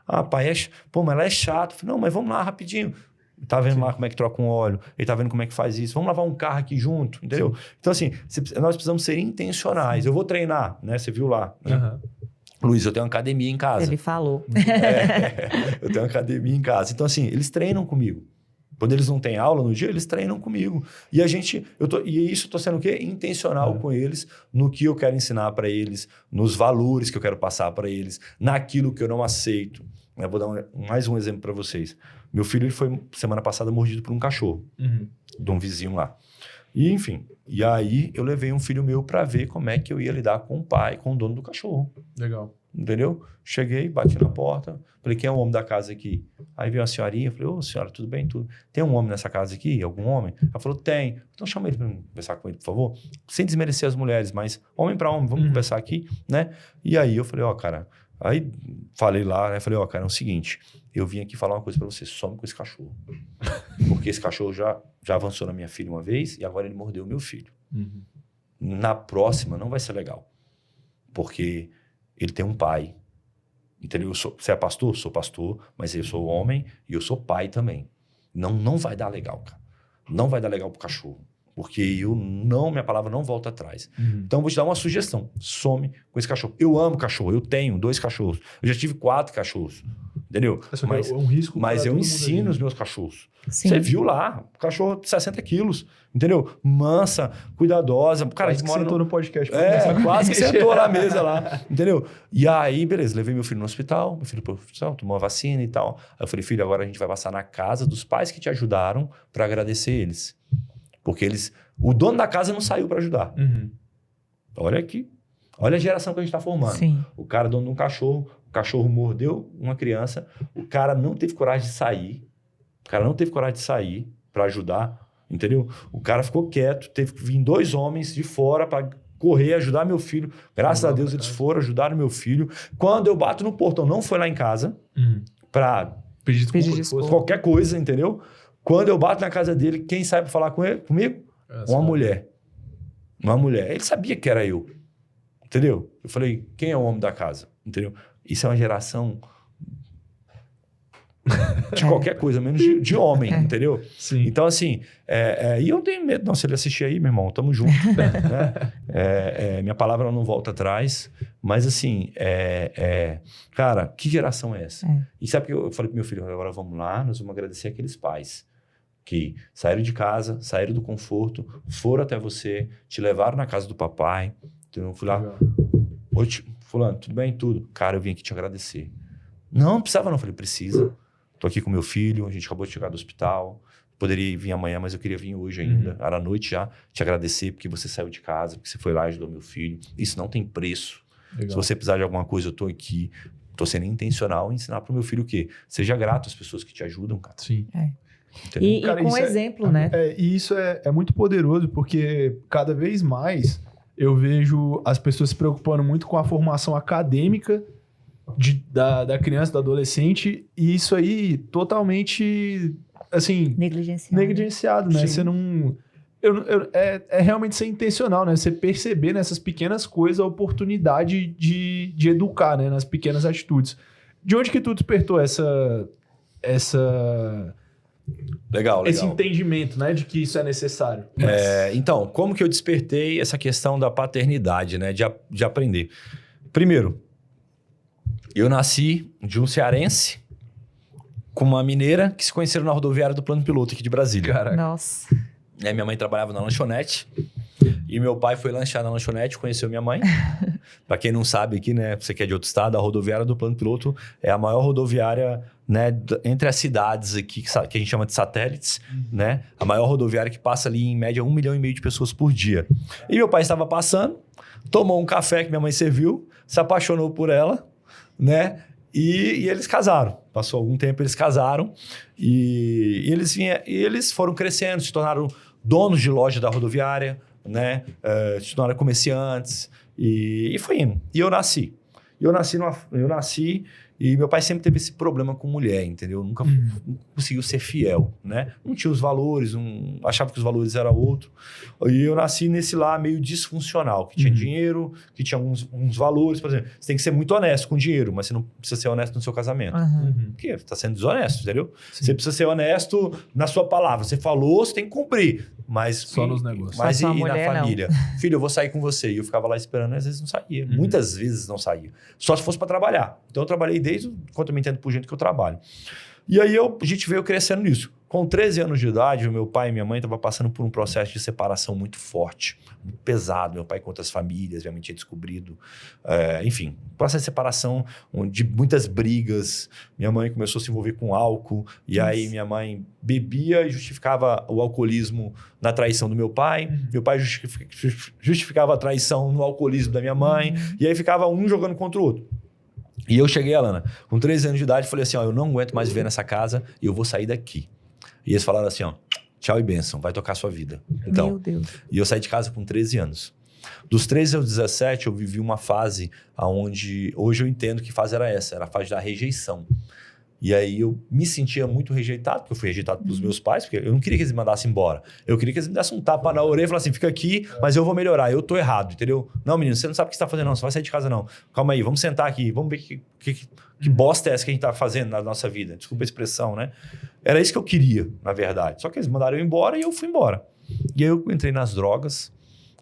Ah, pai, mas lá é chato. Falei, não, mas vamos lá rapidinho. Ele tá vendo lá como é que troca um óleo, ele tá vendo como é que faz isso. Vamos lavar um carro aqui junto, entendeu? Sim. Então assim, nós precisamos ser intencionais. Eu vou treinar, né? Você viu lá, né? Luiz, eu tenho uma academia em casa. Ele falou. Eu tenho uma academia em casa. Então, assim, eles treinam comigo. Quando eles não têm aula no dia, eles treinam comigo. E isso eu tô sendo o quê? Intencional com eles, no que eu quero ensinar para eles, nos valores que eu quero passar para eles, naquilo que eu não aceito. Eu vou dar mais um exemplo para vocês. Meu filho ele foi, semana passada, mordido por um cachorro, de um vizinho lá. E, enfim, e aí eu levei um filho meu para ver como é que eu ia lidar com o pai, com o dono do cachorro. Legal. Entendeu? Cheguei, bati na porta, falei, quem é o homem da casa aqui? Aí veio uma senhorinha, falei, ô senhora, tudo bem, tudo? Tem um homem nessa casa aqui? Algum homem? Ela falou, tem. Então chama ele para conversar com ele, por favor. Sem desmerecer as mulheres, mas homem para homem, vamos conversar aqui, né? E aí eu falei, cara... Aí falei lá, né? Falei, cara, é o seguinte, eu vim aqui falar uma coisa pra você, some com esse cachorro. Porque esse cachorro já avançou na minha filha uma vez e agora ele mordeu o meu filho. Na próxima não vai ser legal. Porque ele tem um pai. Entendeu? Você é pastor? Sou pastor, mas eu sou homem e eu sou pai também. Não vai dar legal, cara. Não vai dar legal pro cachorro. Porque minha palavra não volta atrás. Então, eu vou te dar uma sugestão. Some com esse cachorro. Eu amo cachorro. Eu tenho 2 cachorros. Eu já tive 4 cachorros. Entendeu? Mas é um risco. Mas eu ensino os meus cachorros. Sim. Você viu lá. Cachorro de 60 quilos. Entendeu? Mansa, cuidadosa. Cara, quase que sentou no podcast. Quase que sentou na mesa lá. Entendeu? E aí, beleza. Levei meu filho no hospital. Meu filho foi pro hospital, tomou a vacina e tal. Aí eu falei, filho, agora a gente vai passar na casa dos pais que te ajudaram para agradecer eles. Porque o dono da casa não saiu para ajudar. Olha aqui. Olha a geração que a gente está formando. Sim. O cara dono de um cachorro, o cachorro mordeu uma criança, o cara não teve coragem de sair. O cara não teve coragem de sair para ajudar, entendeu? O cara ficou quieto, teve que vir 2 homens de fora para correr, ajudar meu filho. Graças a Deus eles foram, ajudaram meu filho. Quando eu bato no portão, não foi lá em casa para pedir desculpa. Qualquer coisa, entendeu? Quando eu bato na casa dele, quem sai para falar comigo? Uma mulher. Uma mulher. Ele sabia que era eu. Entendeu? Eu falei, quem é o homem da casa? Entendeu? Isso é uma geração de qualquer coisa, menos de homem, entendeu? Sim. Então, assim, e eu tenho medo. Não, se ele assistir aí, meu irmão, tamo junto. Né? Minha palavra não volta atrás. Mas, assim, cara, que geração é essa? E sabe o que eu falei pro meu filho? Agora vamos lá, nós vamos agradecer aqueles pais que saíram de casa, saíram do conforto, foram até você, te levaram na casa do papai. Então eu fui lá, oi, fulano, tudo bem? Tudo. Cara, eu vim aqui te agradecer. Não precisava não. Eu falei, precisa. Tô aqui com meu filho, a gente acabou de chegar do hospital. Poderia vir amanhã, mas eu queria vir hoje ainda. Era noite já. Te agradecer porque você saiu de casa, porque você foi lá e ajudou meu filho. Isso não tem preço. Legal. Se você precisar de alguma coisa, eu tô aqui. Tô sendo intencional em ensinar pro meu filho o quê? Seja grato às pessoas que te ajudam, cara. Sim. E com exemplo, né? E isso é muito poderoso, porque cada vez mais eu vejo as pessoas se preocupando muito com a formação acadêmica da criança, do adolescente, e isso aí totalmente, assim... Negligenciado, né? Você não... É realmente ser intencional, né? Você perceber nessas pequenas coisas a oportunidade de educar, né? Nas pequenas atitudes. De onde que tu despertou Legal. Esse entendimento, né? De que isso é necessário. Então, como que eu despertei essa questão da paternidade, né? De aprender. Primeiro, eu nasci de um cearense com uma mineira que se conheceram na rodoviária do Plano Piloto aqui de Brasília. Caraca. Nossa. Minha mãe trabalhava na lanchonete e meu pai foi lanchar na lanchonete, conheceu minha mãe. Pra quem não sabe aqui, né? Você que é de outro estado, a rodoviária do Plano Piloto é a maior rodoviária, né, entre as cidades aqui, que a gente chama de satélites, né? A maior rodoviária que passa ali, em média, 1,5 milhão de pessoas por dia. E meu pai estava passando, tomou um café que minha mãe serviu, se apaixonou por ela, né? E eles casaram. Passou algum tempo, eles casaram e eles foram crescendo, se tornaram donos de loja da rodoviária, né? Se tornaram comerciantes e foi indo. E eu nasci. Eu nasci e meu pai sempre teve esse problema com mulher, entendeu? Nunca conseguiu ser fiel, né? Não tinha os valores, achava que os valores eram outro. E eu nasci nesse lar meio disfuncional, que tinha dinheiro, que tinha uns valores. Por exemplo, você tem que ser muito honesto com o dinheiro, mas você não precisa ser honesto no seu casamento. Porque você está sendo desonesto, entendeu? Sim. Você precisa ser honesto na sua palavra. Você falou, você tem que cumprir. Mas só nos negócios. Mas e na família? Não. Filho, eu vou sair com você. E eu ficava lá esperando, às vezes não saía. Muitas vezes não saía. Só se fosse para trabalhar. Então eu trabalhei desde quando eu me entendo por gente que eu trabalho. E aí a gente veio crescendo nisso. Com 13 anos de idade, o meu pai e minha mãe estavam passando por um processo de separação muito forte, muito pesado. Meu pai com outras famílias, minha mãe tinha descobrido. Enfim, processo de separação de muitas brigas. Minha mãe começou a se envolver com álcool. E aí minha mãe bebia e justificava o alcoolismo na traição do meu pai. Meu pai justificava a traição no alcoolismo da minha mãe. E aí ficava um jogando contra o outro. E eu cheguei, Alana, com 13 anos de idade, falei assim, ó, eu não aguento mais viver nessa casa e eu vou sair daqui. E eles falaram assim, ó, tchau e bênção, vai tocar a sua vida. Então, meu Deus. E eu saí de casa com 13 anos. Dos 13 aos 17, eu vivi uma fase onde, hoje eu entendo que fase era essa, era a fase da rejeição. E aí eu me sentia muito rejeitado, porque eu fui rejeitado pelos meus pais, porque eu não queria que eles me mandassem embora. Eu queria que eles me dessem um tapa na orelha e falassem, fica aqui, mas eu vou melhorar, eu tô errado, entendeu? Não, menino, você não sabe o que você tá fazendo não, você vai sair de casa não. Calma aí, vamos sentar aqui, vamos ver que bosta é essa que a gente tá fazendo na nossa vida. Desculpa a expressão, né? Era isso que eu queria, na verdade. Só que eles mandaram eu embora e eu fui embora. E aí eu entrei nas drogas,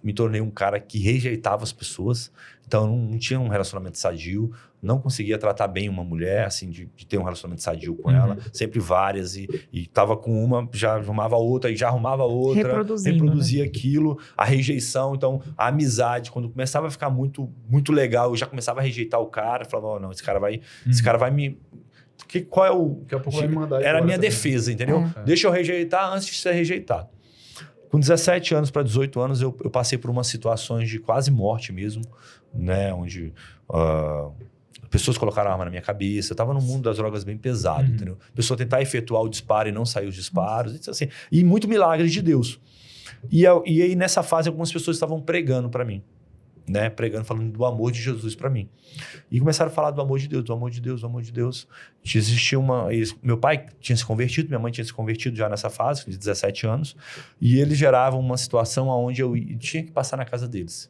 me tornei um cara que rejeitava as pessoas, então não tinha um relacionamento sadio, não conseguia tratar bem uma mulher, assim, de ter um relacionamento sadio com ela, sempre várias, e tava com uma, já arrumava outra, e já arrumava outra, reproduzia aquilo, a rejeição, então a amizade, quando começava a ficar muito, muito legal, eu já começava a rejeitar o cara, falava, oh, não, esse cara vai me... Qual é o... Daqui a pouco vai me mandar. Era a minha defesa, entendeu? Deixa eu rejeitar antes de ser rejeitado. Com 17 anos para 18 anos, eu passei por umas situações de quase morte mesmo, né? Onde pessoas colocaram arma na minha cabeça. Eu estava num mundo das drogas bem pesado, entendeu? A pessoa tentar efetuar o disparo e não sair os disparos. Assim, e muito milagre de Deus. E aí, nessa fase, algumas pessoas estavam pregando para mim. Né? Pregando, falando do amor de Jesus para mim. E começaram a falar do amor de Deus, do amor de Deus, do amor de Deus. Existia meu pai tinha se convertido, minha mãe tinha se convertido já nessa fase, de 17 anos. E eles geravam uma situação onde eu tinha que passar na casa deles.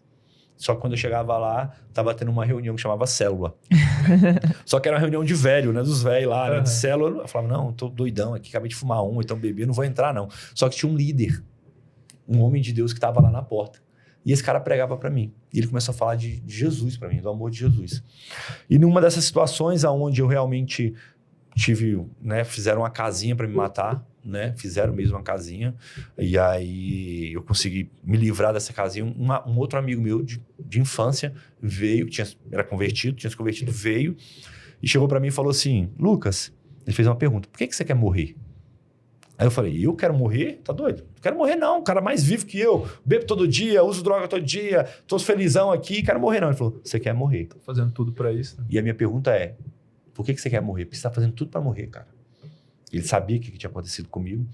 Só que quando eu chegava lá, estava tendo uma reunião que chamava célula. Só que era uma reunião de velho, né? Dos velhos lá, né? De célula. Eu falava, não, tô doidão aqui, acabei de fumar então beber, não vou entrar não. Só que tinha um líder, um homem de Deus que estava lá na porta. E esse cara pregava para mim. E ele começou a falar de Jesus para mim, do amor de Jesus. E numa dessas situações onde eu realmente tive, né? Fizeram uma casinha para me matar, né? Fizeram mesmo uma casinha. E aí eu consegui me livrar dessa casinha. Um outro amigo meu de infância veio, tinha se convertido, veio e chegou para mim e falou assim, Lucas, ele fez uma pergunta, por que você quer morrer? Aí eu falei, eu quero morrer? Tá doido? Não quero morrer não, o cara mais vivo que eu, bebo todo dia, uso droga todo dia, tô felizão aqui, quero morrer não. Ele falou, você quer morrer. Tô fazendo tudo pra isso. Né? E a minha pergunta é, por que você quer morrer? Porque você tá fazendo tudo pra morrer, cara. Ele sabia o que tinha acontecido comigo.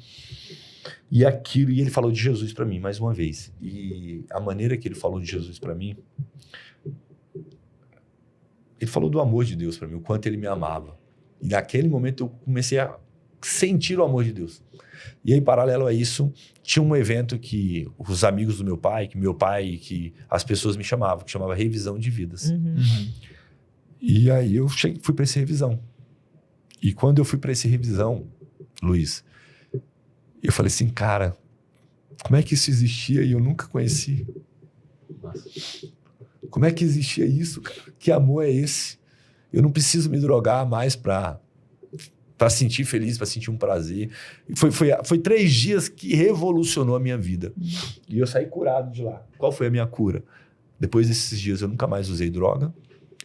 E ele falou de Jesus pra mim, mais uma vez. E a maneira que ele falou de Jesus pra mim, ele falou do amor de Deus pra mim, o quanto ele me amava. E naquele momento eu comecei a sentir o amor de Deus. E aí, paralelo a isso, tinha um evento que os amigos do meu pai, que as pessoas me chamavam, que chamava Revisão de Vidas. E aí eu fui para essa revisão. E quando eu fui para essa revisão, Luiz, eu falei assim, cara, como é que isso existia e eu nunca conheci? Como é que existia isso, cara? Que amor é esse? Eu não preciso me drogar mais para sentir feliz, para sentir um prazer. Foi 3 dias que revolucionou a minha vida. E eu saí curado de lá. Qual foi a minha cura? Depois desses dias, eu nunca mais usei droga,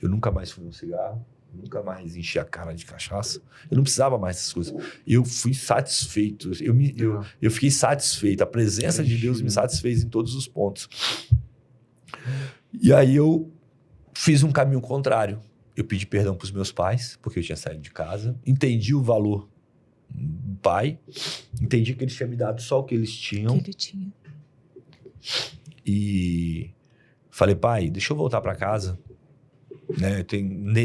eu nunca mais fumei um cigarro, nunca mais enchi a cara de cachaça. Eu não precisava mais dessas coisas. Eu fui satisfeito. Eu fiquei satisfeito. A presença de Deus me satisfez em todos os pontos. E aí eu fiz um caminho contrário. eu pedi perdão para os meus pais, porque eu tinha saído de casa. Entendi o valor do pai. Entendi que eles tinham me dado só o que eles tinham. Que ele tinha. E falei, pai, deixa eu voltar para casa. Né?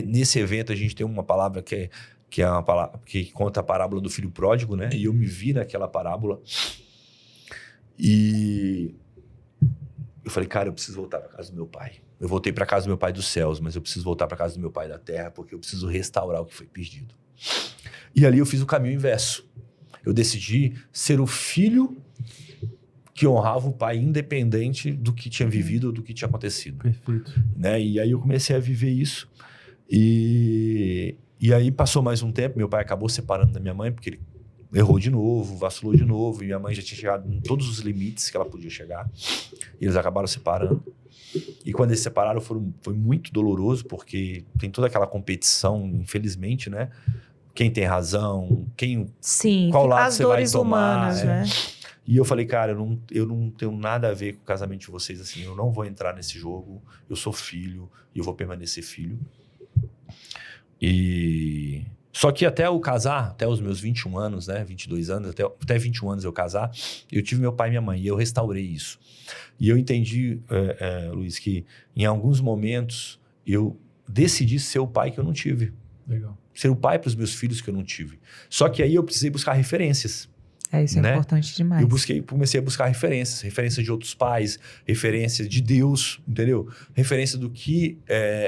Nesse evento a gente tem uma palavra que é uma palavra que conta a parábola do filho pródigo, né? E eu me vi naquela parábola. E eu falei, cara, eu preciso voltar para casa do meu pai. Eu voltei para casa do meu pai dos céus, mas eu preciso voltar para casa do meu pai da terra, porque eu preciso restaurar o que foi perdido. E ali eu fiz o caminho inverso. Eu decidi ser o filho que honrava o pai, independente do que tinha vivido ou do que tinha acontecido. Perfeito. Né? E aí eu comecei a viver isso. E aí passou mais um tempo, meu pai acabou separando da minha mãe, porque ele errou de novo, vacilou de novo, e minha mãe já tinha chegado em todos os limites que ela podia chegar. E eles acabaram separando. E quando eles se separaram foi muito doloroso, porque tem toda aquela competição, infelizmente, né? Quem tem razão, Sim, qual lado as você vai dores tomar, humanas, né? E eu falei, cara, eu não tenho nada a ver com o casamento de vocês, assim, eu não vou entrar nesse jogo, eu sou filho e eu vou permanecer filho. E só que até eu casar, até os meus 21 anos, né, 22 anos, até 21 anos eu casar, eu tive meu pai e minha mãe, e eu restaurei isso. E eu entendi, Luiz, que em alguns momentos eu decidi ser o pai que eu não tive. Legal. Ser o pai para os meus filhos que eu não tive. Só que aí eu precisei buscar referências. Isso é importante demais. Eu comecei a buscar referências de outros pais, referências de Deus, entendeu? Referência do que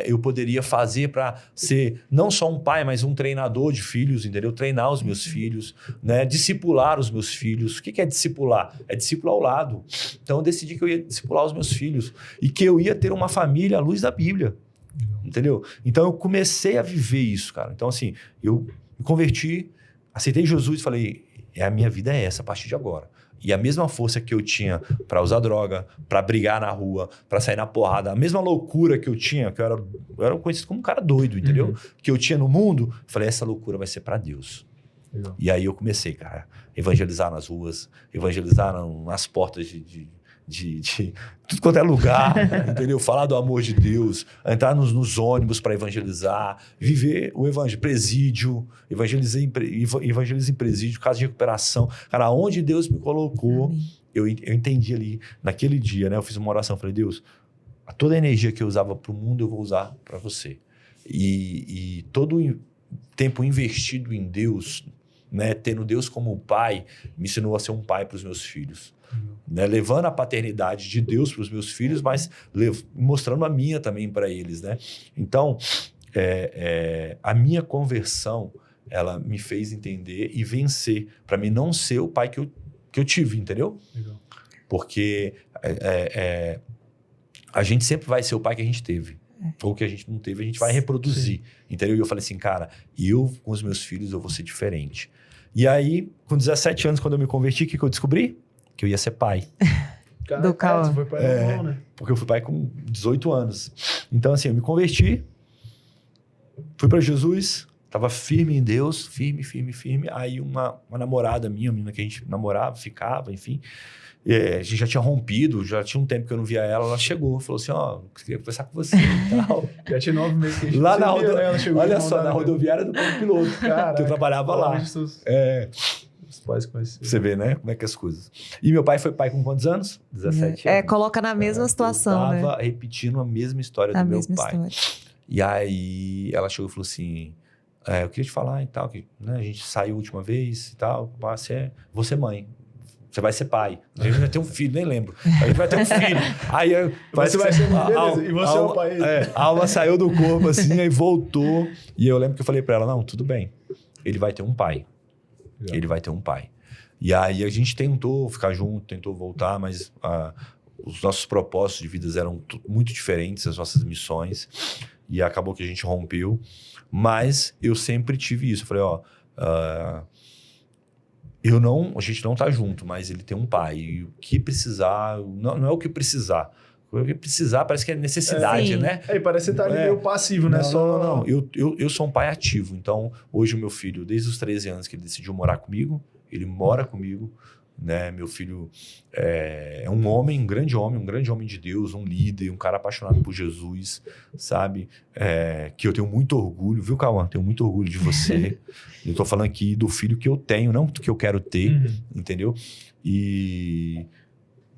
eu poderia fazer para ser não só um pai, mas um treinador de filhos, entendeu? Treinar os meus filhos, né? Discipular os meus filhos. O que é discipular? É discipular ao lado. Então eu decidi que eu ia discipular os meus filhos e que eu ia ter uma família à luz da Bíblia, entendeu? Então eu comecei a viver isso, cara. Então assim, eu me converti, aceitei Jesus e falei... A minha vida é essa a partir de agora. E a mesma força que eu tinha para usar droga, para brigar na rua, para sair na porrada, a mesma loucura que eu tinha, que eu era conhecido como um cara doido, entendeu? Uhum. Que eu tinha no mundo, eu falei, essa loucura vai ser para Deus. Legal. E aí eu comecei, cara, evangelizar nas ruas, evangelizar nas portas de tudo quanto é lugar, entendeu? Falar do amor de Deus, entrar nos ônibus para evangelizar, viver o evangelho, presídio, evangeliza em presídio, casa de recuperação. Cara, onde Deus me colocou, eu entendi ali, naquele dia, né? Eu fiz uma oração, falei, Deus, toda a energia que eu usava para o mundo, eu vou usar para você. E todo o tempo investido em Deus, né? Tendo Deus como pai, me ensinou a ser um pai para os meus filhos. Né, levando a paternidade de Deus para os meus filhos, mas mostrando a minha também para eles, né? Então, a minha conversão, ela me fez entender e vencer, para mim não ser o pai que eu tive, entendeu? Legal. Porque a gente sempre vai ser o pai que a gente teve. Ou que a gente não teve, a gente vai reproduzir, sim, entendeu? E eu falei assim, cara, eu com os meus filhos eu vou ser diferente. E aí, com 17 anos, quando eu me converti, o que eu descobri? Que eu ia ser pai. Do Cauã. Você foi pai normal, né? Porque eu fui pai com 18 anos. Então, assim, eu me converti, fui para Jesus, tava firme em Deus, firme. Aí uma namorada minha, uma menina que a gente namorava, ficava, enfim, a gente já tinha rompido, já tinha um tempo que eu não via ela chegou, falou assim, ó, queria conversar com você e tal. Já tinha 9 meses que a gente lá na rodoviária, rodoviária, ela chegou olha só, na rodoviária do Ponto Piloto, caraca, que eu trabalhava lá. Os pais conheciam. Você vê, né? Como é que é as coisas. E meu pai foi pai com quantos anos? 17 anos. Coloca na mesma situação, eu tava repetindo a mesma história do meu pai. História. E aí ela chegou e falou assim, eu queria te falar e tal, que né, a gente saiu a última vez e tal, você é mãe. Você vai ser pai. A gente vai ter um filho, nem lembro. A gente vai ter um filho. Aí você vai ser mãe, beleza. E você é o pai. A alma saiu do corpo assim, aí voltou. E eu lembro que eu falei pra ela, não, tudo bem. Ele vai ter um pai. Legal. Ele vai ter um pai. E aí a gente tentou ficar junto, tentou voltar, mas os nossos propósitos de vida eram muito diferentes, as nossas missões. E acabou que a gente rompeu. Mas eu sempre tive isso. Eu falei, a gente não tá junto, mas ele tem um pai. E o que precisar, não é o que precisar. O que precisar parece que é necessidade, né? Parece que você tá ali meio passivo, né? Não. Eu sou um pai ativo. Então, hoje o meu filho, desde os 13 anos que ele decidiu morar comigo, ele mora comigo, né? Meu filho é um homem, um grande homem de Deus, um líder, um cara apaixonado por Jesus, sabe? Que eu tenho muito orgulho, viu, Cauã? Tenho muito orgulho de você. Eu tô falando aqui do filho que eu tenho, não do que eu quero ter, entendeu? E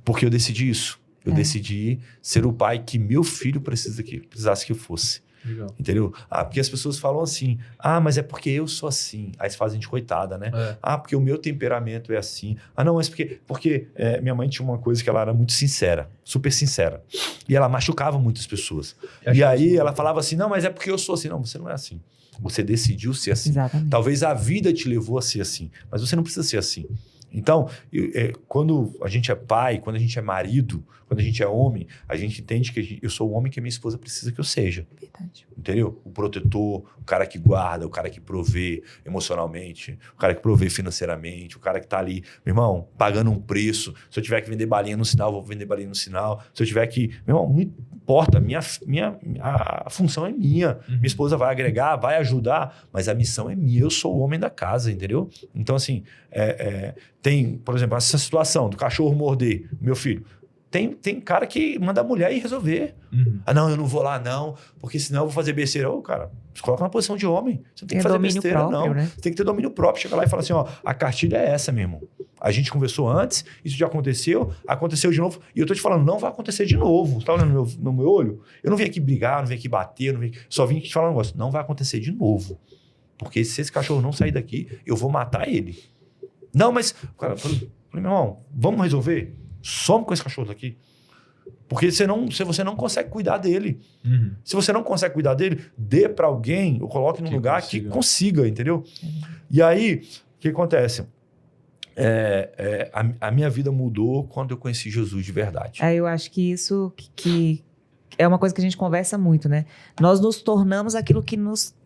porque eu decidi isso. Eu decidi ser o pai que meu filho precisasse que eu fosse. Legal. Entendeu? Porque as pessoas falam assim, mas é porque eu sou assim. Aí se fazem de coitada, né? Porque o meu temperamento é assim. Não, mas porque minha mãe tinha uma coisa que ela era muito sincera, super sincera. E ela machucava muitas pessoas. E aí ela falava assim, não, mas é porque eu sou assim. Não, você não é assim. Você decidiu ser assim. Exatamente. Talvez a vida te levou a ser assim, mas você não precisa ser assim. Então, quando a gente é pai, quando a gente é marido, quando a gente é homem, a gente entende que eu sou o homem que a minha esposa precisa que eu seja. Verdade. Entendeu? O protetor, o cara que guarda, o cara que provê emocionalmente, o cara que provê financeiramente, o cara que tá ali, meu irmão, pagando um preço. Se eu tiver que vender balinha no sinal, eu vou vender balinha no sinal. Se eu tiver que... Meu irmão, não importa. A função é minha. Minha esposa vai agregar, vai ajudar, mas a missão é minha. Eu sou o homem da casa, entendeu? Então, assim, tem, por exemplo, essa situação do cachorro morder meu filho. Tem cara que manda a mulher ir resolver. Não, eu não vou lá não, porque senão eu vou fazer besteira. Cara, se coloca na posição de homem. Você não tem que fazer besteira, próprio, não. Né? Você tem que ter domínio próprio. Chega lá e fala assim, a cartilha é essa, meu irmão. A gente conversou antes, isso já aconteceu de novo, e eu tô te falando, não vai acontecer de novo. Você tá olhando no meu olho? Eu não vim aqui brigar, não vim aqui bater, só vim aqui te falar um negócio. Não vai acontecer de novo. Porque se esse cachorro não sair daqui, eu vou matar ele. Não, mas... Cara, eu falei, meu irmão, vamos resolver? Some com esse cachorro daqui. Porque se você não consegue cuidar dele. Se você não consegue cuidar dele, dê para alguém ou coloque num lugar que consiga, entendeu? E aí, o que acontece? A minha vida mudou quando eu conheci Jesus de verdade. Eu acho que isso que é uma coisa que a gente conversa muito, né? Nós nos tornamos aquilo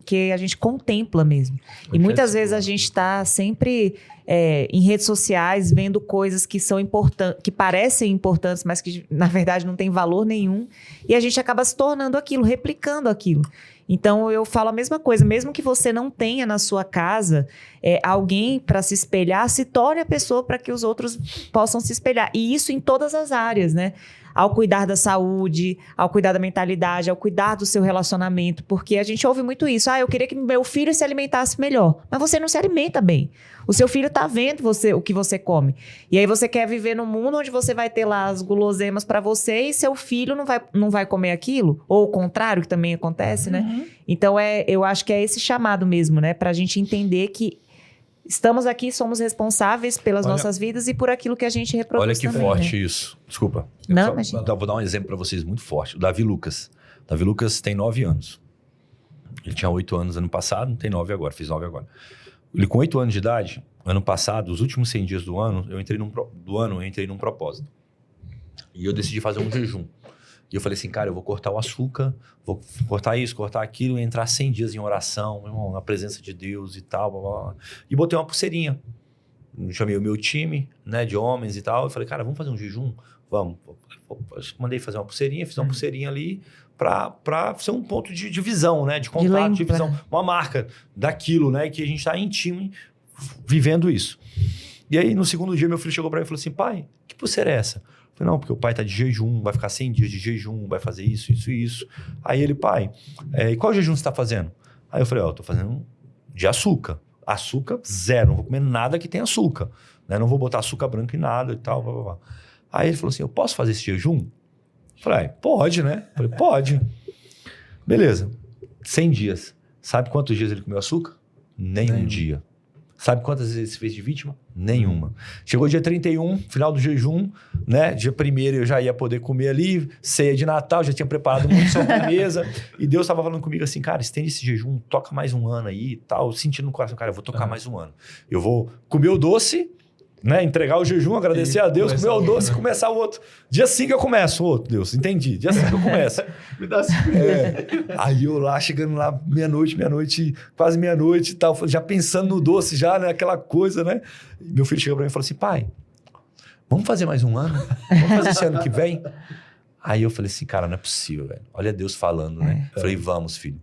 que a gente contempla mesmo. E muitas vezes a gente está sempre em redes sociais vendo coisas que são importantes, que parecem importantes, mas que na verdade não tem valor nenhum. E a gente acaba se tornando aquilo, replicando aquilo. Então, eu falo a mesma coisa. Mesmo que você não tenha na sua casa alguém para se espelhar, se torne a pessoa para que os outros possam se espelhar. E isso em todas as áreas, né? Ao cuidar da saúde, ao cuidar da mentalidade, ao cuidar do seu relacionamento. Porque a gente ouve muito isso. Eu queria que meu filho se alimentasse melhor. Mas você não se alimenta bem. O seu filho está vendo o que você come. E aí você quer viver num mundo onde você vai ter lá as guloseimas para você e seu filho não vai comer aquilo? Ou o contrário, que também acontece, né? Então, eu acho que é esse chamado mesmo, né? Para a gente entender que estamos aqui, somos responsáveis pelas nossas vidas e por aquilo que a gente reproduz. Olha que também, forte, né? Isso. Desculpa. Não, mas... Vou dar um exemplo para vocês muito forte. O Davi Lucas. Davi Lucas tem 9 anos. Ele tinha 8 anos ano passado, tem 9 agora, fiz 9 agora. Ele com 8 anos de idade, ano passado, os últimos 100 dias do ano, eu entrei num propósito. E eu decidi fazer um jejum. E eu falei assim, cara, eu vou cortar o açúcar, vou cortar isso, cortar aquilo, e entrar 100 dias em oração, meu irmão, na presença de Deus e tal, blá, blá, blá. E botei uma pulseirinha. Chamei o meu time, né, de homens e tal. Eu falei, cara, vamos fazer um jejum? Vamos. Mandei fazer uma pulseirinha, fiz uma pulseirinha ali para ser um ponto de visão, né, de contato, de visão, uma marca daquilo, né, que a gente está em time vivendo isso. E aí, no segundo dia, meu filho chegou para mim e falou assim, pai, que pulseira é essa? Eu falei, não, porque o pai tá de jejum, vai ficar 100 dias de jejum, vai fazer isso, isso e isso. Aí ele, pai, e qual jejum você tá fazendo? Aí eu falei, eu tô fazendo de açúcar. Açúcar zero, não vou comer nada que tenha açúcar. Né? Não vou botar açúcar branco em nada e tal, blá, blá, blá. Aí ele falou assim, eu posso fazer esse jejum? Eu falei, pode, né? Eu falei, pode. Beleza, 100 dias. Sabe quantos dias ele comeu açúcar? Nenhum dia. Sabe quantas vezes ele fez de vítima? Nenhuma. Chegou dia 31, final do jejum, né? Dia 1º eu já ia poder comer ali, ceia de Natal, já tinha preparado muito sobremesa. E Deus estava falando comigo assim, cara, estende esse jejum, toca mais um ano aí e tal. Sentindo no coração, cara, eu vou tocar mais um ano. Eu vou comer o doce, né? Entregar o jejum, agradecer a Deus, comer o doce e começar o outro. Dia 5 eu começo, outro, Deus, entendi. Dia 5 eu começo. Me dá 5 Aí eu lá, chegando lá, meia-noite, quase meia-noite e tal, já pensando no doce, já, né? Aquela coisa, né? E meu filho chegou pra mim e falou assim, pai, vamos fazer mais um ano? Vamos fazer esse ano que vem? Aí eu falei assim, cara, não é possível, velho. Olha Deus falando, né? Falei, vamos, filho.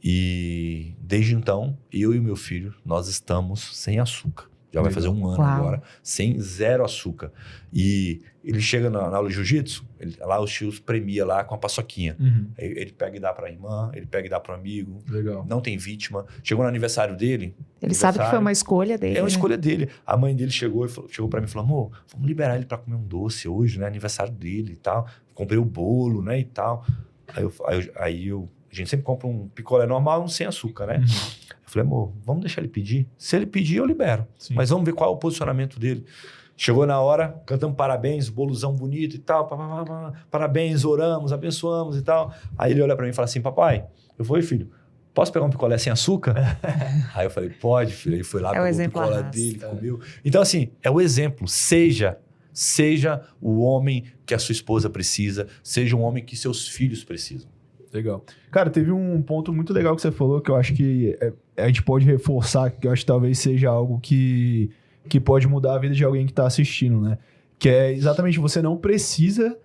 E desde então, eu e meu filho, nós estamos sem açúcar. Já vai fazer um ano agora, sem zero açúcar. E ele chega na aula de jiu-jitsu, lá os tios premiam lá com a paçoquinha. Ele pega e dá pra irmã, ele pega e dá pro amigo. Legal. Não tem vítima. Chegou no aniversário dele. Ele sabe que foi uma escolha dele. É uma escolha dele. A mãe dele chegou pra mim e falou: amor, vamos liberar ele pra comer um doce hoje, né? Aniversário dele e tal. Comprei o bolo, né? E tal. Aí a gente sempre compra um picolé normal, um sem açúcar, né? Eu falei: amor, vamos deixar ele pedir? Se ele pedir, eu libero. Sim. Mas vamos ver qual é o posicionamento dele. Chegou na hora, cantamos parabéns, boluzão bonito e tal. Parabéns, oramos, abençoamos e tal. Aí ele olha pra mim e fala assim: papai, eu vou, filho, posso pegar um picolé sem açúcar? Aí eu falei: pode, filho. Ele foi lá, pegou o picolé dele, comeu. Então, assim, é o exemplo. Seja o homem que a sua esposa precisa, seja um homem que seus filhos precisam. Legal. Cara, teve um ponto muito legal que você falou, que eu acho que a gente pode reforçar, que eu acho que talvez seja algo que pode mudar a vida de alguém que está assistindo, né? Que é exatamente, você não precisa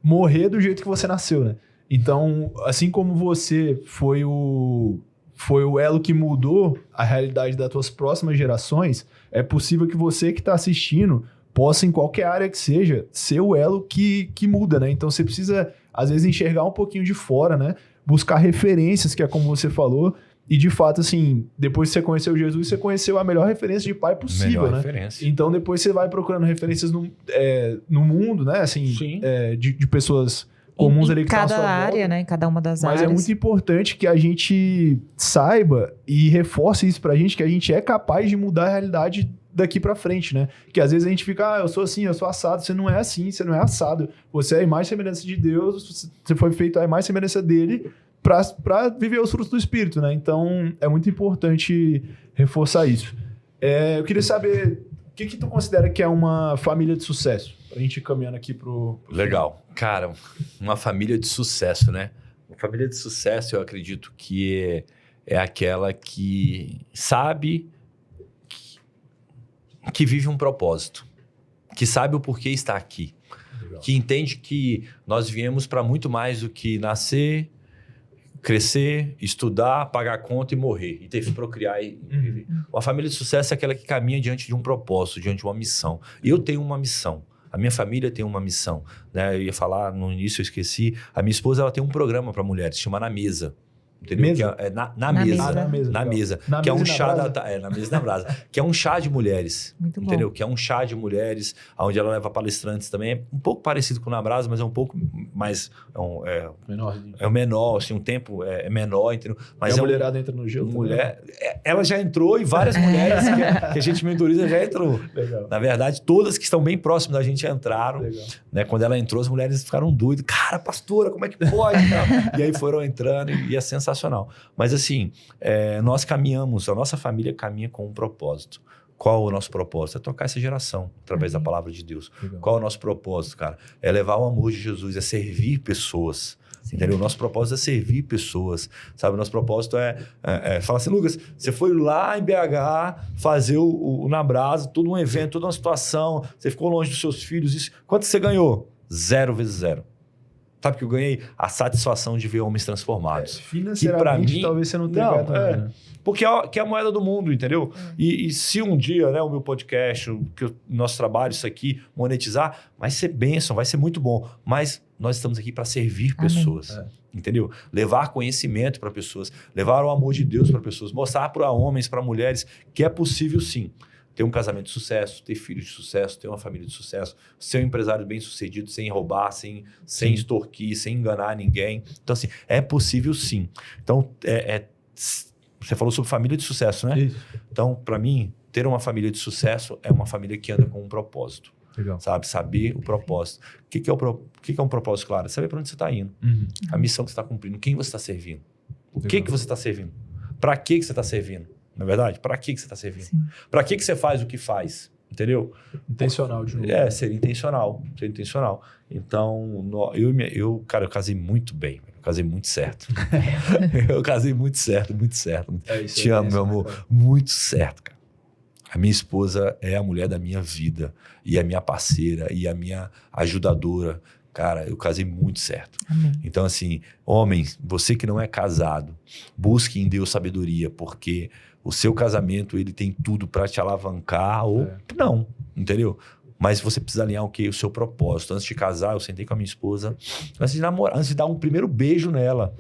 morrer do jeito que você nasceu, né? Então, assim como você foi o elo que mudou a realidade das tuas próximas gerações, é possível que você que está assistindo possa, em qualquer área que seja, ser o elo que muda, né? Então, você precisa, às vezes, enxergar um pouquinho de fora, né? Buscar referências, que é como você falou. E, de fato, assim, depois que você conheceu Jesus, você conheceu a melhor referência de pai possível, né? Referência. Então, depois você vai procurando referências no mundo, né? Assim, de pessoas comuns ali que estão à sua volta. Cada área, né? Em cada uma das áreas. Mas é muito importante que a gente saiba e reforce isso pra gente, que a gente é capaz de mudar a realidade daqui pra frente, né? Que às vezes a gente fica: eu sou assim, eu sou assado. Você não é assim, você não é assado. Você é a imagem e semelhança de Deus, você foi feito a imagem e semelhança dele para viver os frutos do Espírito, né? Então, é muito importante reforçar isso. Eu queria saber, o que tu considera que é uma família de sucesso? Pra gente ir caminhando aqui pro Legal. Cara, uma família de sucesso, né? Uma família de sucesso, eu acredito que é aquela que sabe que vive um propósito, que sabe o porquê está aqui, que entende que nós viemos para muito mais do que nascer, crescer, estudar, pagar conta e morrer. E ter que procriar e viver. Uma família de sucesso é aquela que caminha diante de um propósito, diante de uma missão. E eu tenho uma missão. A minha família tem uma missão. Né? Eu ia falar, no início eu esqueci. A minha esposa, ela tem um programa para mulheres, se chama Na Mesa. Entendeu? Mesa? Que na mesa. Que é um chá na mesa da brasa. Que é um chá de mulheres. Muito entendeu? Bom. Que é um chá de mulheres, onde ela leva palestrantes também. É um pouco parecido com o Na Brasa, mas é um pouco mais... É menor, assim, um tempo é menor, entendeu? Mas a mulherada entra no gelo. Ela já entrou e várias mulheres que a gente mentoriza já entrou. Legal. Na verdade, todas que estão bem próximas da gente já entraram. Né? Quando ela entrou, as mulheres ficaram doidas. Cara, pastora, como é que pode? E aí foram entrando e é sensacional. Mas assim, nós caminhamos, a nossa família caminha com um propósito. Qual o nosso propósito? É tocar essa geração através da palavra de Deus. Legal. Qual é o nosso propósito, cara? É levar o amor de Jesus, é servir pessoas. Sim. Entendeu? O nosso propósito é servir pessoas, sabe? O nosso propósito falar assim: Lucas, você foi lá em BH fazer o Na Brasa, todo um evento, toda uma situação, você ficou longe dos seus filhos, isso. Quanto você ganhou? 0 vezes 0. Sabe que eu ganhei a satisfação de ver homens transformados. Financeiramente, que pra mim, talvez você não tenha né? Porque é a moeda do mundo, entendeu? E se um dia, né, o meu podcast, o nosso trabalho, isso aqui, monetizar, vai ser bênção, vai ser muito bom. Mas nós estamos aqui para servir pessoas, entendeu? Levar conhecimento para pessoas, levar o amor de Deus para pessoas, mostrar para homens, para mulheres que é possível sim. Ter um casamento de sucesso, ter filhos de sucesso, ter uma família de sucesso, ser um empresário bem-sucedido, sem roubar, sem extorquir, sem enganar ninguém. Então, assim, é possível sim. Então, você falou sobre família de sucesso, né? Isso. Então, para mim, ter uma família de sucesso é uma família que anda com um propósito. Legal. Sabe? Saber o propósito. O que é um propósito claro? Saber para onde você está indo. A missão que você está cumprindo. Quem você está servindo. O que você está servindo. Para que você está servindo. Não é verdade? Para que você está servindo? Para que você faz o que faz? Entendeu? Intencional, de novo. Ser intencional. Então, eu casei muito bem. Eu casei muito certo. Eu casei muito certo. Te amo, meu amor. Cara. Muito certo, cara. A minha esposa é a mulher da minha vida. E a minha parceira. E a minha ajudadora. Cara, eu casei muito certo. Amém. Então, assim, homens, você que não é casado, busque em Deus sabedoria, porque o seu casamento, ele tem tudo para te alavancar ou não, entendeu? Mas você precisa alinhar o quê? O seu propósito. Antes de casar, eu sentei com a minha esposa, antes de namorar, antes de dar um primeiro beijo nela,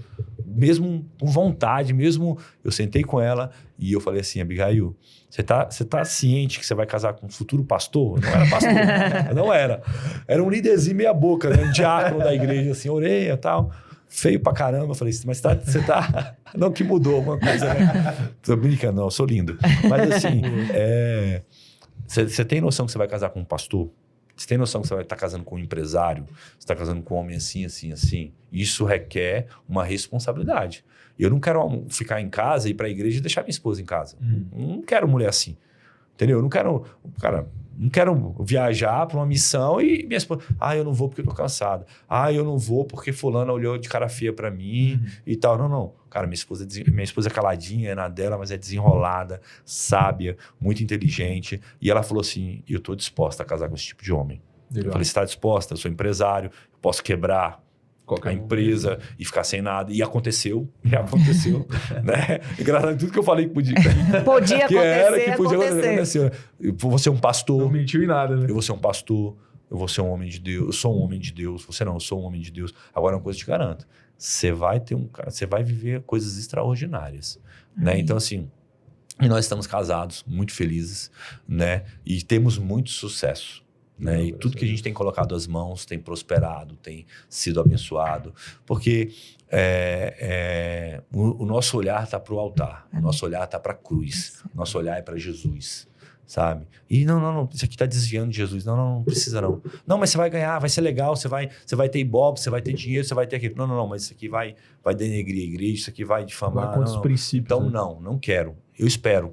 mesmo com vontade, mesmo eu sentei com ela e eu falei assim, Abigail, você tá ciente que você vai casar com um futuro pastor? Não era pastor, não era. Era um líderzinho meia boca, né? Um diácono da igreja, assim, orelha e tal. Feio pra caramba. Eu falei, mas você tá... Não, que mudou alguma coisa, né? Tô brincando, não, eu sou lindo. Mas assim, você tem noção que você vai casar com um pastor? Você tem noção que você vai estar casando com um empresário? Você está casando com um homem assim, assim, assim? Isso requer uma responsabilidade. Eu não quero ficar em casa e ir para a igreja e deixar minha esposa em casa. Não quero mulher assim. Entendeu? Eu não quero... Cara, não quero viajar para uma missão e minha esposa... eu não vou porque eu tô cansado. Eu não vou porque fulana olhou de cara feia para mim e tal. Não. Cara, minha esposa é caladinha, é na dela, mas é desenrolada, sábia, muito inteligente. E ela falou assim, eu tô disposta a casar com esse tipo de homem. Legal. Eu falei, você tá disposta? Eu sou empresário, eu posso quebrar a empresa e ficar sem nada. E aconteceu, né? Engraçado, tudo que eu falei que podia acontecer. Eu vou ser um pastor. Não mentiu em nada, né? Eu vou ser um pastor, eu vou ser um homem de Deus, eu sou um homem de Deus. Você não, eu sou um homem de Deus. Agora, uma coisa eu te garanto, você vai viver coisas extraordinárias, né? Então, assim, e nós estamos casados, muito felizes, né? E temos muito sucesso. Né? E tudo que a gente tem colocado as mãos tem prosperado, tem sido abençoado, porque o nosso olhar está para o altar, o nosso olhar está para a cruz, o nosso olhar é para Jesus, sabe? E não, isso aqui está desviando de Jesus, não precisa não. Não, mas você vai ganhar, vai ser legal, você vai ter ibope, você vai ter dinheiro, você vai ter aquilo. Não, mas isso aqui vai denegrir a igreja, isso aqui vai difamar. Vai contra os princípios. Então, não quero. Eu espero.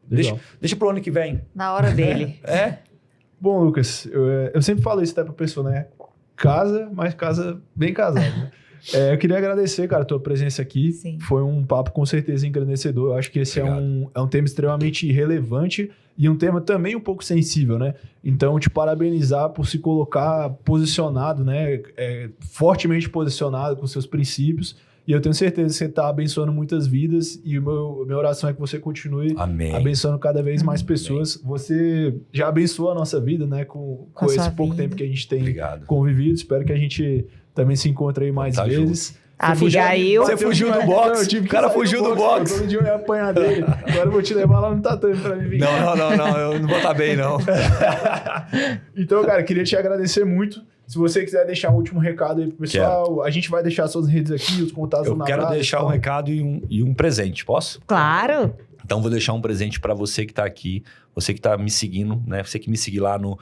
Deixa pro ano que vem. Na hora dele. Bom, Lucas, eu sempre falo isso até pra pessoa, né? Casa, mas casa bem casado, né? Eu queria agradecer, cara, a tua presença aqui. Sim. Foi um papo com certeza engrandecedor. Eu acho que esse é um tema extremamente relevante e um tema também um pouco sensível, né? Então, te parabenizar por se colocar posicionado, né? Fortemente posicionado com seus princípios. E eu tenho certeza que você está abençoando muitas vidas e minha oração é que você continue abençoando cada vez mais pessoas. Amém. Você já abençoou a nossa vida, né? Com esse pouco tempo que a gente tem convivido. Espero que a gente também se encontre aí mais vezes. Abigail. Você fugiu do box. O cara fugiu do box. Todo dia eu ia apanhar dele. Agora eu vou te levar lá no tatame pra mim vir. Não. Eu não vou estar bem, não. Então, cara, queria te agradecer muito. Se você quiser deixar um último recado aí pro pessoal, a gente vai deixar suas redes aqui, os contatos na quero deixar um recado e um presente, posso? Claro. Então, vou deixar um presente para você que está aqui, você que está me seguindo, né? Você que me seguir lá no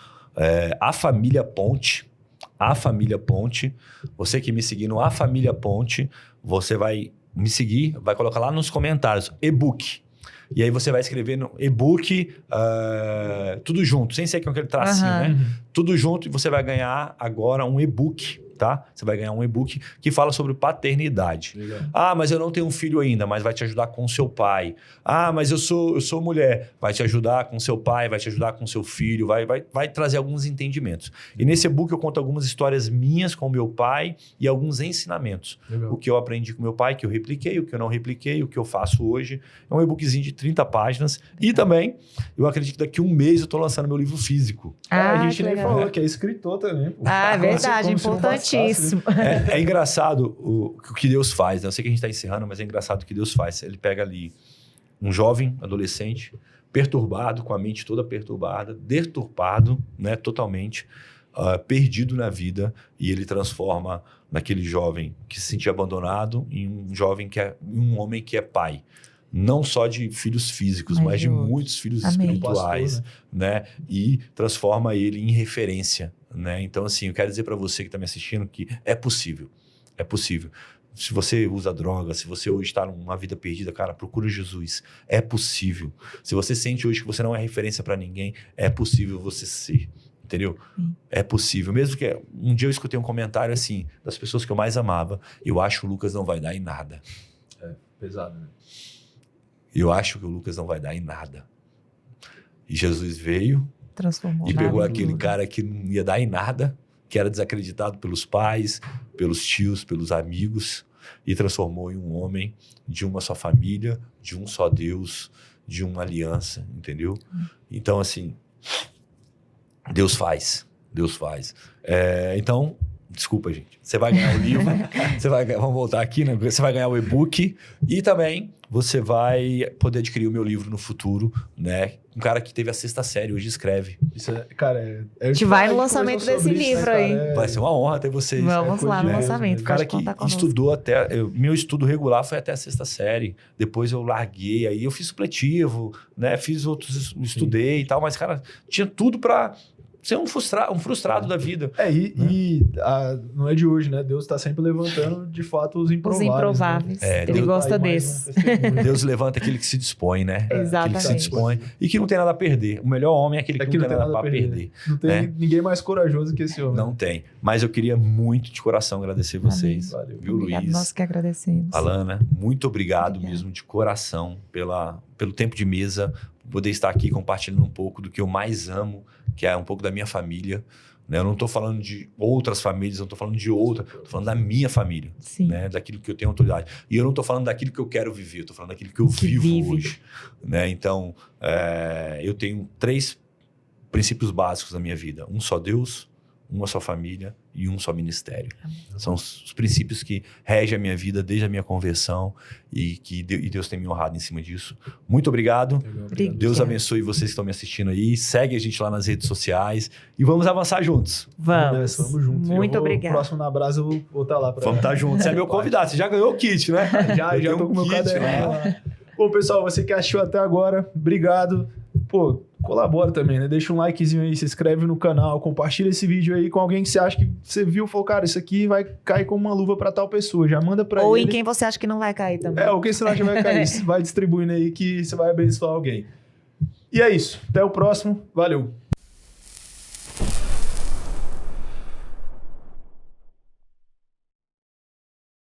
A Família Ponte. A Família Ponte. Você que me seguir no A Família Ponte, você vai me seguir, vai colocar lá nos comentários, e-book. E aí você vai escrever no e-book, tudo junto, sem ser com aquele tracinho, né? Tudo junto e você vai ganhar agora um e-book, tá? Você vai ganhar um e-book que fala sobre paternidade. Legal. Mas eu não tenho um filho ainda, mas vai te ajudar com o seu pai. Mas eu sou mulher, vai te ajudar com seu pai, vai te ajudar com seu filho, vai trazer alguns entendimentos. E nesse e-book eu conto algumas histórias minhas com meu pai e alguns ensinamentos. Legal. O que eu aprendi com meu pai, que eu repliquei, o que eu não repliquei, o que eu faço hoje. É um e-bookzinho de 30 páginas. E também, eu acredito que daqui a um mês eu estou lançando meu livro físico. A gente nem falou que é escritor também. É verdade, importantíssimo. É engraçado o que Deus faz, né? Eu sei que a gente está encerrando, mas é engraçado o que Deus faz. Ele pega ali um jovem, adolescente, perturbado, com a mente toda perturbada, deturpado, né? Totalmente, perdido na vida, e ele transforma naquele jovem que se sentia abandonado em um homem que é pai. Não só de filhos físicos, mas de muitos filhos espirituais, pastor, né? E transforma ele em referência, né? Então, assim, eu quero dizer para você que está me assistindo que é possível. É possível. Se você usa droga, se você hoje está numa vida perdida, cara, procura Jesus. É possível. Se você sente hoje que você não é referência para ninguém, é possível você ser. Entendeu? É possível. Mesmo que um dia eu escutei um comentário assim, das pessoas que eu mais amava, eu acho que o Lucas não vai dar em nada. Pesado, né? Eu acho que o Lucas não vai dar em nada. E Jesus veio e pegou aquele cara que não ia dar em nada, que era desacreditado pelos pais, pelos tios, pelos amigos, e transformou em um homem de uma só família, de um só Deus, de uma aliança, entendeu? Então, assim, Deus faz. Então, desculpa, gente. Você vai ganhar o livro, vamos voltar aqui, né? Você vai ganhar o e-book e também você vai poder adquirir o meu livro no futuro, né? Um cara que teve a 6ª série, hoje escreve. Isso é, cara, a gente vai no lançamento desse livro aí. Vai ser uma honra ter vocês. Vamos lá no lançamento. O cara que estudou meu estudo regular foi até a 6ª série. Depois eu larguei, aí eu fiz supletivo, né? Fiz outros, estudei e tal, mas, cara, tinha tudo pra ser um frustrado da vida. Não é de hoje, né? Deus está sempre levantando, de fato, os improváveis. Os improváveis. Né? Ele gosta desses. Deus levanta aquele que se dispõe, né? Exatamente. Aquele que se dispõe e que não tem nada a perder. O melhor homem é aquele que não tem nada a perder. Não tem ninguém mais corajoso que esse homem. Não tem. Mas eu queria muito de coração agradecer vocês. Valeu. Viu, Obrigado, Luiz? nós que agradecemos. Alana, muito obrigado mesmo de coração pelo tempo de mesa, poder estar aqui compartilhando um pouco do que eu mais amo, que é um pouco da minha família. Né? Eu não estou falando de outras famílias, eu não estou falando de outra, estou falando da minha família, né? Daquilo que eu tenho autoridade. E eu não estou falando daquilo que eu quero viver, eu estou falando daquilo que eu vivo hoje. Né? Então, eu tenho 3 princípios básicos na minha vida. Um só Deus, uma só família e um só ministério. São os princípios que regem a minha vida desde a minha conversão e Deus tem me honrado em cima disso. Muito obrigado. Deus abençoe vocês que estão me assistindo aí. Segue a gente lá nas redes sociais e vamos avançar juntos. Vamos juntos. Muito obrigado. Próximo na Brasa eu vou estar lá. Vamos estar juntos. Você é meu convidado. Você já ganhou o kit, né? Já tô com o meu caderno lá. Bom, pessoal, você que assistiu até agora, obrigado. Pô, colabora também, né? Deixa um likezinho aí, se inscreve no canal, compartilha esse vídeo aí com alguém que você acha que você viu e falou, cara, isso aqui vai cair como uma luva pra tal pessoa. Já manda pra ele. Ou em quem você acha que não vai cair também. Ou quem você acha que vai cair. Vai distribuindo aí que você vai abençoar alguém. E é isso. Até o próximo. Valeu.